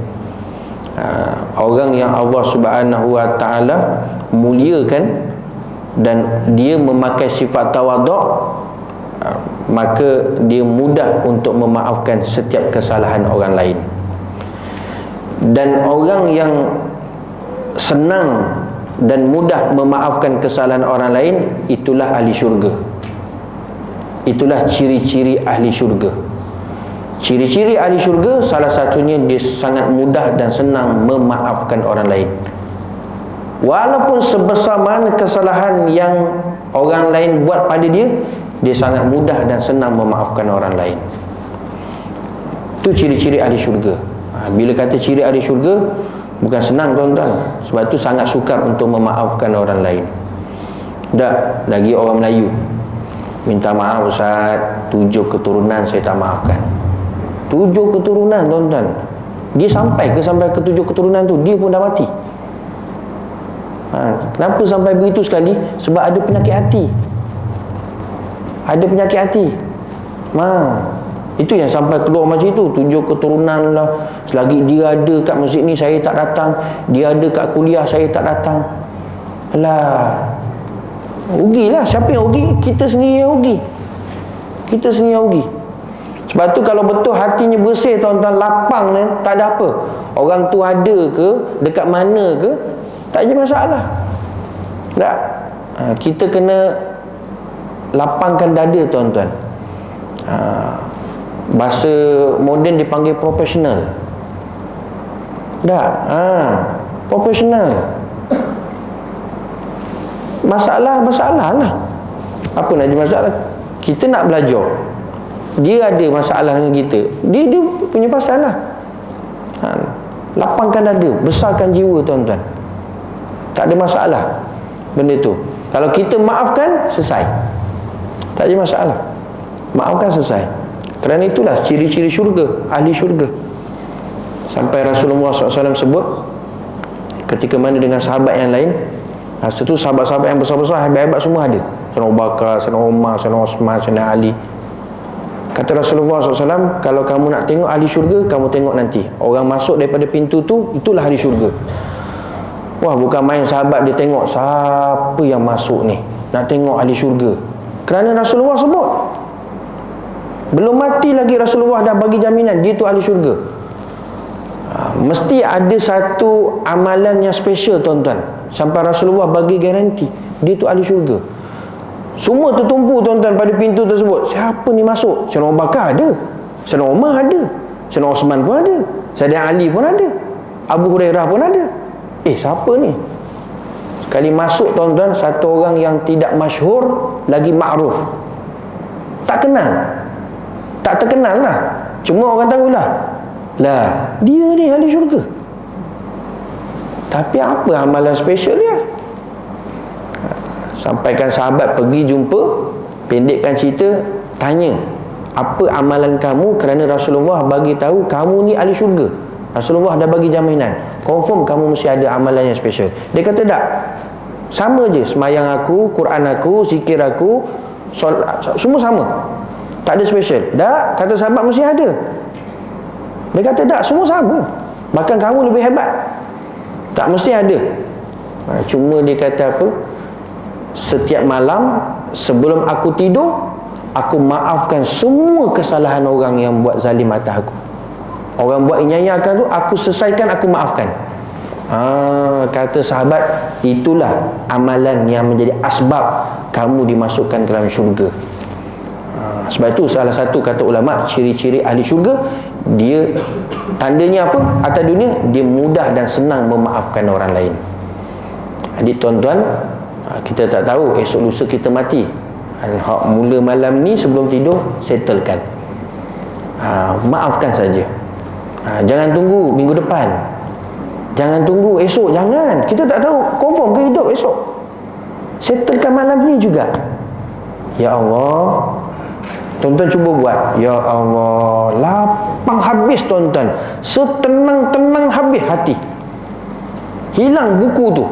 orang yang Allah Subhanahu wa taala muliakan dan dia memakai sifat tawaduk, maka dia mudah untuk memaafkan setiap kesalahan orang lain. Dan orang yang senang dan mudah memaafkan kesalahan orang lain, itulah ahli syurga. Itulah ciri-ciri ahli syurga. Ciri-ciri ahli syurga, salah satunya dia sangat mudah dan senang memaafkan orang lain. Walaupun sebesar mana kesalahan yang orang lain buat pada dia, dia sangat mudah dan senang memaafkan orang lain. Itu ciri-ciri ahli syurga. Bila kata ciri ahli syurga, bukan senang tuan-tuan. Sebab itu sangat sukar untuk memaafkan orang lain. Tak, lagi orang Melayu, minta maaf Ustaz, 7 keturunan saya tak maafkan. 7 keturunan tuan-tuan. Dia sampai ke 7 keturunan tu, dia pun dah mati. Kenapa sampai begitu sekali? Sebab ada penyakit hati. Ada penyakit hati. Itu yang sampai keluar macam itu. 7 keturunan lah. Selagi dia ada kat masjid ni, saya tak datang. Dia ada kat kuliah, saya tak datang. Alah, rugilah. Siapa yang rugi? Kita sendiri yang rugi. Kita sendiri yang rugi. Sebab tu kalau betul hatinya bersih tuan-tuan, lapang ni, tak ada apa. Orang tu ada ke, dekat mana ke, tak ada masalah. Tak. Kita kena lapangkan dada tuan-tuan. Bahasa moden dipanggil profesional. Tak. Profesional. Masalah lah. Apa nak jadi masalah? Kita nak belajar, dia ada masalah dengan kita, dia punya pasal lah. Lapangkan dada, besarkan jiwa tuan-tuan, tak ada masalah benda tu. Kalau kita maafkan, selesai, tak ada masalah. Maafkan, selesai. Kerana itulah ciri-ciri syurga, ahli syurga. Sampai Rasulullah SAW sebut ketika mana dengan sahabat yang lain, masa tu sahabat-sahabat yang besar-besar, hebat-hebat semua ada. Sayyidina Abu Bakar, Sayyidina Umar, Sayyidina Osman, Sayyidina Ali. Kata Rasulullah SAW, kalau kamu nak tengok ahli syurga, kamu tengok nanti orang masuk daripada pintu tu, itulah ahli syurga. Wah, bukan main sahabat dia tengok siapa yang masuk ni, nak tengok ahli syurga. Kerana Rasulullah sebut, belum mati lagi Rasulullah dah bagi jaminan dia tu ahli syurga. Mesti ada satu amalan yang special tuan-tuan, sampai Rasulullah bagi garanti dia tu ahli syurga. Semua tertumpu tuan-tuan pada pintu tersebut. Siapa ni masuk? Sayyidina Abu Bakar ada, Sayyidina Umar ada, Sayyidina Osman pun ada, Sayyidina Ali pun ada, Abu Hurairah pun ada. Siapa ni? Sekali masuk tuan-tuan, satu orang yang tidak masyhur lagi ma'ruf, tak kenal, tak terkenal lah, cuma orang tahulah, lah dia ni ahli syurga. Tapi apa amalan special dia? Sampaikan sahabat pergi jumpa, pendekkan cerita, tanya, apa amalan kamu? Kerana Rasulullah bagi tahu kamu ni ahli syurga. Rasulullah dah bagi jaminan, confirm kamu mesti ada amalan yang special. Dia kata tak, sama je, semayang aku, Quran aku, zikir aku, solat, semua sama, tak ada special. Tak, kata sahabat mesti ada. Dia kata tak, semua sama, bahkan kamu lebih hebat. Tak mesti ada. Cuma dia kata apa? Setiap malam sebelum aku tidur, aku maafkan semua kesalahan orang yang buat zalim atas aku. Orang buat inyayakan tu, aku selesaikan, aku maafkan. Kata sahabat, itulah amalan yang menjadi asbab kamu dimasukkan ke dalam syurga. Sebab itu salah satu kata ulama, ciri-ciri ahli syurga, dia tandanya apa atas dunia? Dia mudah dan senang memaafkan orang lain. Adik tuan-tuan, kita tak tahu esok lusa kita mati. Hak mula malam ni sebelum tidur, settlekan. Maafkan saja. Jangan tunggu minggu depan, jangan tunggu esok, jangan. Kita tak tahu confirm ke hidup esok. Settlekan malam ni juga. Ya Allah, tuan-tuan cuba buat. Ya Allah, lapang habis tuan-tuan, setenang-tenang habis hati. Hilang buku tu.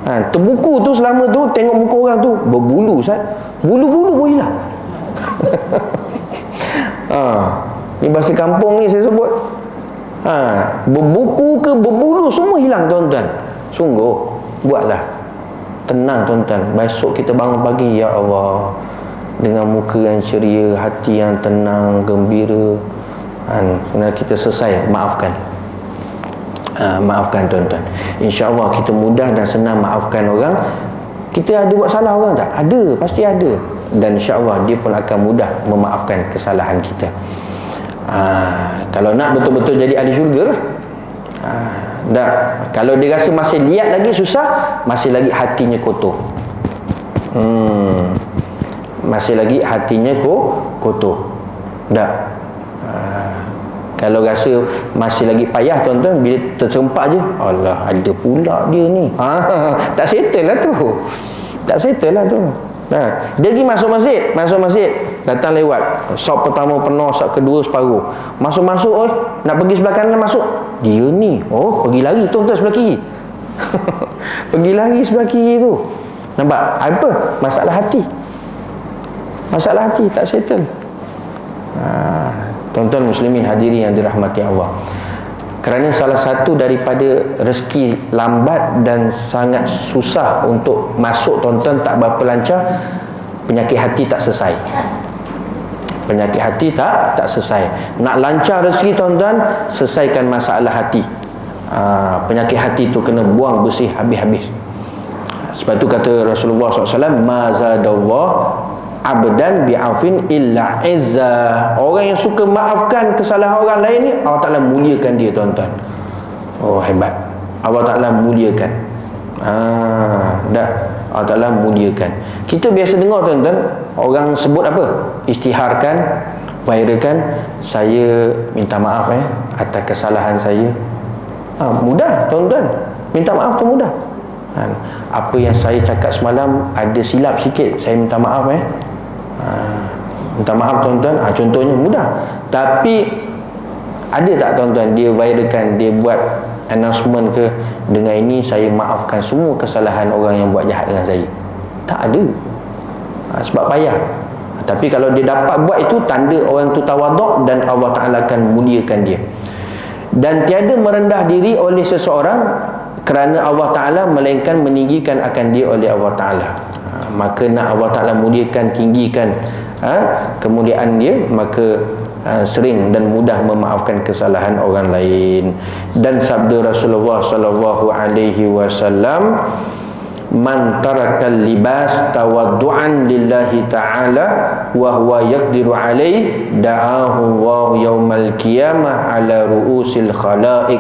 Terbuku tu selama tu, tengok muka orang tu berbulu, Ustaz. Bulu-bulu pun hilang. Ni bahasa kampung ni saya sebut. Berbuku ke berbulu semua hilang tuan-tuan. Sungguh, buatlah. Tenang tuan-tuan. Besok kita bangun pagi, ya Allah, dengan muka yang ceria, hati yang tenang, gembira. Kemudian kita selesai, maafkan. Maafkan tuan-tuan. InsyaAllah kita mudah dan senang maafkan orang. Kita ada buat salah orang tak? Ada, pasti ada. Dan insyaAllah dia pun akan mudah memaafkan kesalahan kita. Kalau nak betul-betul jadi ahli syurga lah. Kalau dia rasa masih lihat lagi susah, masih lagi hatinya kotor. Masih lagi hatinya kotor. Kalau rasa masih lagi payah tuan-tuan, bila terserempak je, Allah, ada pula dia ni. Tak settle lah tu. Tak settle lah tu. Dia pergi masuk masjid, datang lewat, sop pertama penuh, sop kedua separuh. Masuk-masuk, nak pergi sebelah kanan masuk, dia ni, pergi lari tuan-tuan sebelah kiri. Pergi lari sebelah kiri tu. Nampak? Apa? Masalah hati. Masalah hati, tak settle. Tuan-tuan muslimin hadirin yang dirahmati Allah, kerana salah satu daripada rezeki lambat dan sangat susah untuk masuk tuan-tuan, tak berapa lancar, penyakit hati tak selesai. Penyakit hati tak selesai. Nak lancar rezeki tuan-tuan, selesaikan masalah hati. Penyakit hati tu kena buang bersih habis-habis. Sebab tu kata Rasulullah SAW, ma zadallah abdan bi'afin illa izza. Orang yang suka maafkan kesalahan orang lain ni, Allah Ta'ala muliakan dia tuan-tuan. Oh, hebat. Allah Ta'ala muliakan. Allah Ta'ala muliakan. Kita biasa dengar tuan-tuan, orang sebut apa? Istiharkan, viralkan, saya minta maaf atas kesalahan saya. Mudah tuan-tuan, minta maaf tu mudah. Apa yang saya cakap semalam ada silap sikit, saya minta maaf minta maaf tuan-tuan. Contohnya mudah. Tapi ada tak tuan-tuan dia viralkan, dia buat announcement ke, dengan ini saya maafkan semua kesalahan orang yang buat jahat dengan saya? Tak ada. Sebab payah. Tapi kalau dia dapat buat itu, tanda orang itu tawaduk dan Allah Ta'ala akan muliakan dia. Dan tiada merendah diri oleh seseorang kerana Allah Ta'ala, melainkan meninggikan akan dia oleh Allah Ta'ala. Maka nak Allah Ta'ala muliakan, tinggikan kemuliaan dia, maka sering dan mudah memaafkan kesalahan orang lain. Dan sabda Rasulullah sallallahu alaihi wasallam, man tarakal libas tawaddu'an lillahi ta'ala wa huwa yaqdiru alaih da'ahu Allah yaumal qiyamah ala ru'usil khalaiq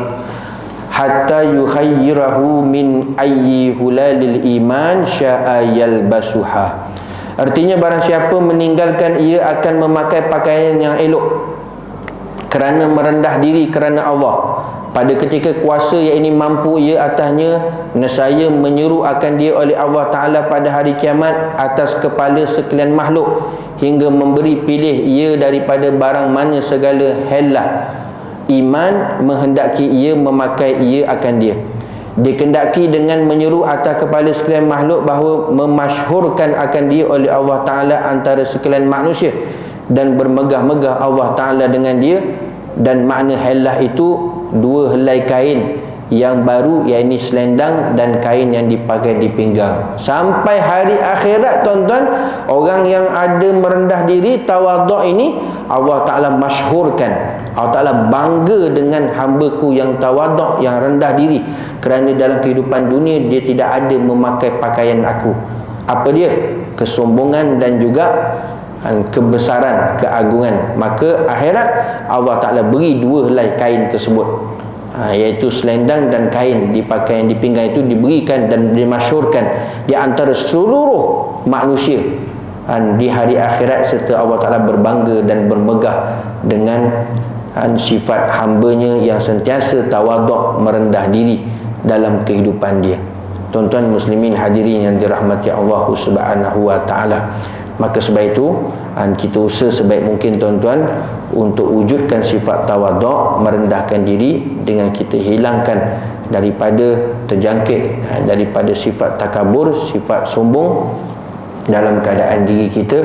hatta yukhayyirahu min ayyi hulalil iman sya'a yalbasuha. Artinya barang siapa meninggalkan, ia akan memakai pakaian yang elok kerana merendah diri kerana Allah pada ketika kuasa yang ini mampu ia atasnya, nescaya menyeru akan dia oleh Allah Ta'ala pada hari kiamat atas kepala sekalian makhluk, hingga memberi pilih ia daripada barang mana segala helah iman menghendaki ia memakai ia akan dia. Dikendaki dengan menyeru atas kepala sekalian makhluk bahawa memasyhurkan akan dia oleh Allah Ta'ala antara sekalian manusia, dan bermegah-megah Allah Ta'ala dengan dia. Dan makna helah itu dua helai kain yang baru, iaitu selendang dan kain yang dipakai di pinggang. Sampai hari akhirat tuan-tuan, orang yang ada merendah diri, tawaduk ini, Allah Ta'ala masyhurkan, Allah Ta'ala bangga dengan hamba-Ku yang tawaduk, yang rendah diri, kerana dalam kehidupan dunia dia tidak ada memakai pakaian Aku. Apa dia? Kesombongan dan juga kebesaran, keagungan. Maka akhirat Allah Ta'ala beri dua helai kain tersebut, iaitu selendang dan kain dipakai yang di pinggang itu, diberikan dan dimasyhurkan di antara seluruh manusia di hari akhirat, serta Allah Ta'ala berbangga dan bermegah dengan sifat hambanya yang sentiasa tawaduk, merendah diri dalam kehidupan dia. Tuan-tuan muslimin hadirin yang dirahmati Allah Subhanahu wa Ta'ala, maka sebab itu kita usaha sebaik mungkin tuan-tuan untuk wujudkan sifat tawaduk, merendahkan diri, dengan kita hilangkan daripada terjangkit daripada sifat takabur, sifat sombong dalam keadaan diri kita.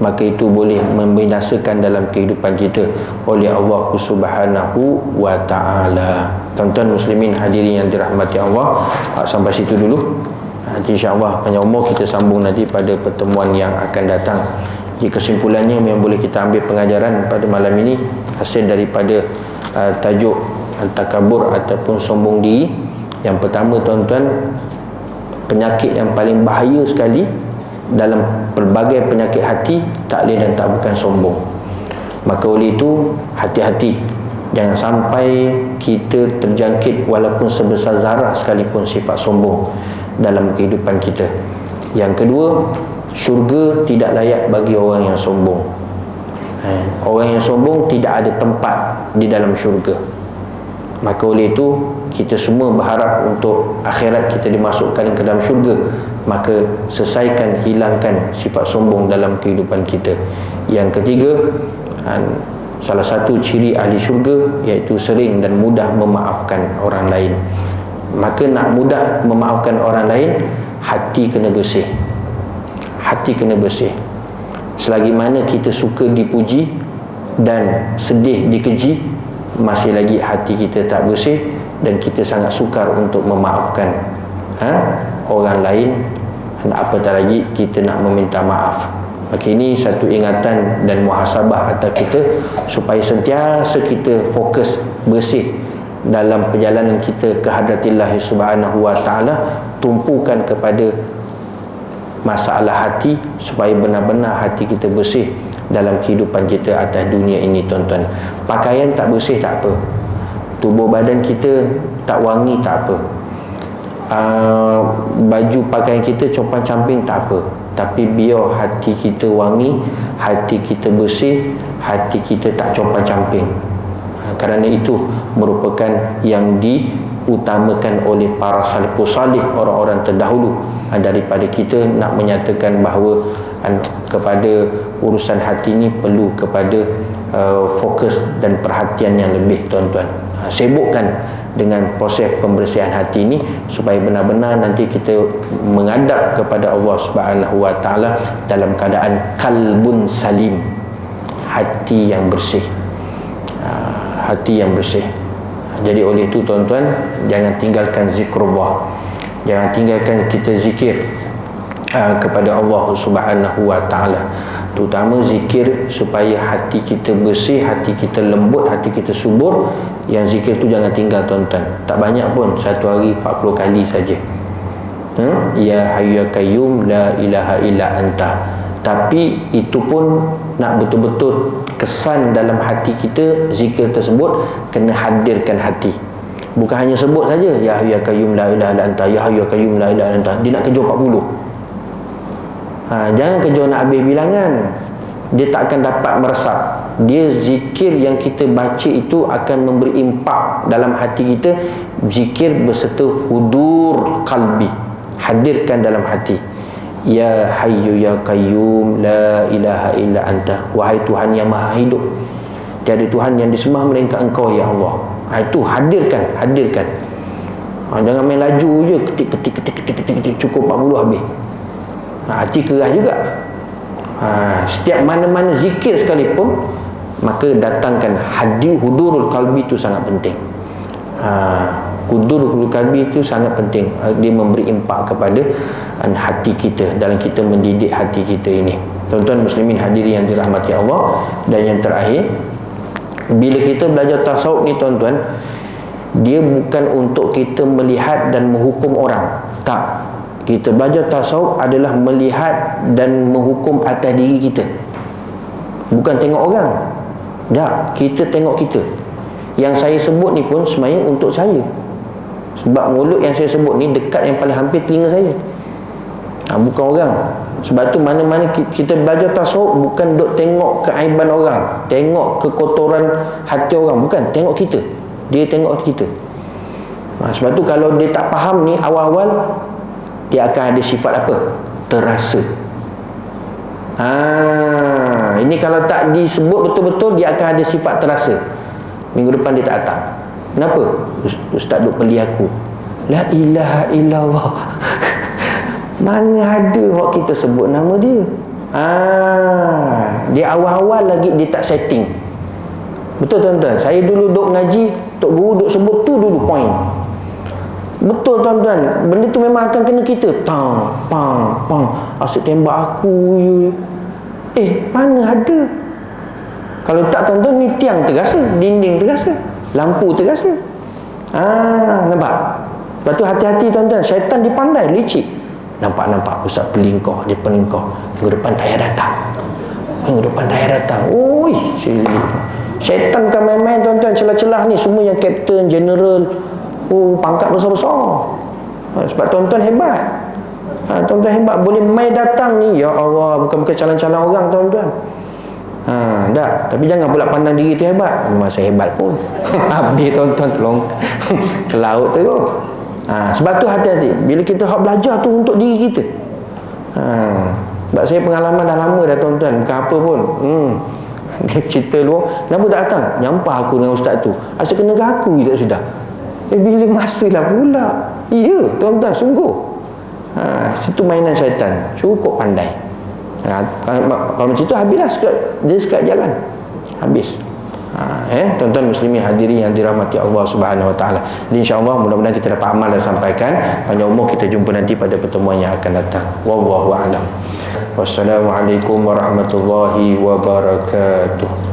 Maka itu boleh membinasakan dalam kehidupan kita oleh Allah Subhanahu wa Ta'ala. Tuan-tuan muslimin hadirin yang dirahmati Allah, sampai situ dulu. Nanti insya-Allah panjang umur kita sambung nanti pada pertemuan yang akan datang. Jadi kesimpulannya yang boleh kita ambil pengajaran pada malam ini, hasil daripada tajuk takabur ataupun sombong diri. Yang pertama tuan-tuan, penyakit yang paling bahaya sekali dalam pelbagai penyakit hati, taklid dan tak bukan sombong. Maka oleh itu hati-hati, jangan sampai kita terjangkit walaupun sebesar zarah sekalipun sifat sombong dalam kehidupan kita. Yang kedua, syurga tidak layak bagi orang yang sombong. Orang yang sombong tidak ada tempat di dalam syurga. Maka oleh itu kita semua berharap untuk akhirat kita dimasukkan ke dalam syurga. Maka selesaikan, hilangkan sifat sombong dalam kehidupan kita. Yang ketiga, salah satu ciri ahli syurga iaitu sering dan mudah memaafkan orang lain. Maka nak mudah memaafkan orang lain, hati kena bersih. Hati kena bersih. Selagi mana kita suka dipuji dan sedih dikeji, masih lagi hati kita tak bersih, dan kita sangat sukar untuk memaafkan orang lain, dan apatah lagi kita nak meminta maaf. Maka ini satu ingatan dan muhasabah atas kita, supaya sentiasa kita fokus bersih dalam perjalanan kita ke hadratillah subhanahu wa ta'ala. Tumpukan kepada masalah hati, supaya benar-benar hati kita bersih dalam kehidupan kita atas dunia ini, tuan-tuan. Pakaian tak bersih tak apa, tubuh badan kita tak wangi tak apa, baju pakaian kita compang-camping tak apa, tapi biar hati kita wangi, hati kita bersih, hati kita tak compang-camping. Kerana itu merupakan yang diutamakan oleh para salafus salih, orang-orang terdahulu, daripada kita nak menyatakan bahawa kepada urusan hati ini perlu kepada fokus dan perhatian yang lebih, tuan-tuan. Sibukkan dengan proses pembersihan hati ini, supaya benar-benar nanti kita menghadap kepada Allah Subhanahu wa taala dalam keadaan qalbun salim, hati yang bersih. Hati yang bersih. Jadi oleh itu, tuan-tuan, jangan tinggalkan zikrullah, jangan tinggalkan kita zikir kepada Allah Subhanahu wa taala, terutama zikir supaya hati kita bersih, hati kita lembut, hati kita subur. Yang zikir tu jangan tinggal, tuan-tuan. Tak banyak pun, satu hari 40 kali saja. Ya Hayyu Ya Qayyum la ilaha illa anta. Tapi itu pun nak betul-betul kesan dalam hati kita, zikir tersebut kena hadirkan hati. Bukan hanya sebut saja Ya Hayyu Ya Qayyum la ilaha illa anta, Ya Hayyu Ya Qayyum la ilaha illa anta. Dia nak kerja 40. Jangan kerja nak habis bilangan, dia tak akan dapat meresap. Dia zikir yang kita baca itu akan memberi impak dalam hati kita. Zikir berserta hudur qalbi, hadirkan dalam hati. Ya Hayyu Ya Qayyum la ilaha illa anta. Wahai Tuhan yang maha hidup, tiada Tuhan yang disembah melainkan Engkau ya Allah. Itu hadirkan. Jangan main laju je, ketik, cukup 40 habis. Hati keras juga. Setiap mana-mana zikir sekalipun, maka datangkan hudurul qalbi, itu sangat penting. Hudurul qalbi itu sangat penting. Dia memberi impak kepada hati kita, dalam kita mendidik hati kita ini. Tuan-tuan muslimin hadirin yang dirahmati Allah. Dan yang terakhir, bila kita belajar tasawuf ni, tuan-tuan, dia bukan untuk kita melihat dan menghukum orang. Tak. Kita belajar tasawuf adalah melihat dan menghukum atas diri kita, bukan tengok orang. Tak, kita tengok kita. Yang saya sebut ni pun sebenarnya untuk saya, sebab mulut yang saya sebut ni dekat yang paling hampir telinga saya, bukan orang. Sebab tu mana-mana kita belajar tasawuf, bukan duk tengok keaiban orang, tengok kekotoran hati orang, bukan, tengok kita. Dia tengok kita. Sebab tu kalau dia tak faham ni awal-awal, dia akan ada sifat apa? Terasa. Ini kalau tak disebut betul-betul, dia akan ada sifat terasa. Minggu depan dia tak datang. Kenapa? Ustaz duk beli aku. La ilaha illallah. Mana ada hak kita sebut nama dia. Dia awal-awal lagi dia tak setting. Betul, tuan-tuan. Saya dulu duk ngaji, tok guru duk sebut tu dulu point. Betul, tuan-tuan. Benda tu memang akan kena kita. Pang. Asyik tembak aku. Mana ada. Kalau tak, tuan-tuan, ni tiang terasa, dinding terasa, lampu terasa. Nampak? Lepas tu hati-hati, tuan-tuan. Syaitan dia pandai, licik. Nampak Ustaz pelingkau, dia pelingkau. Minggu depan tak payah datang. Oi, syaitan kan main-main, tuan-tuan. Celah-celah ni semua yang kapten, general, pangkat besar-besar. Sebab tuan-tuan hebat. Tuan-tuan hebat, boleh mai datang ni. Ya Allah, bukan calon-calon orang, tuan-tuan. Tak. Tapi jangan pula pandang diri tu hebat. Memang saya hebat pun. Habis, tuan-tuan, ke laut tu. Sebab tu hati-hati. Bila kita belajar tu untuk diri kita. Sebab saya pengalaman dah lama dah, tuan-tuan. Bukan apa pun. Dia cerita luar. Kenapa tak datang? Nyampah aku dengan ustaz tu. Asal kena ke aku tak sudah. Bila masalah pula. Ya, tuan-tuan, sungguh. Situ mainan syaitan. Cukup pandai. Kalau macam tu, habislah dia sekat jalan. Habis. Tuan-tuan muslimin hadirin yang dirahmati Allah Subhanahu wa taala. Insya-Allah mudah-mudahan kita dapat amal dan sampaikan. Panjang umur, kita jumpa nanti pada pertemuan yang akan datang. Wallahu a'lam. Wassalamualaikum warahmatullahi wabarakatuh.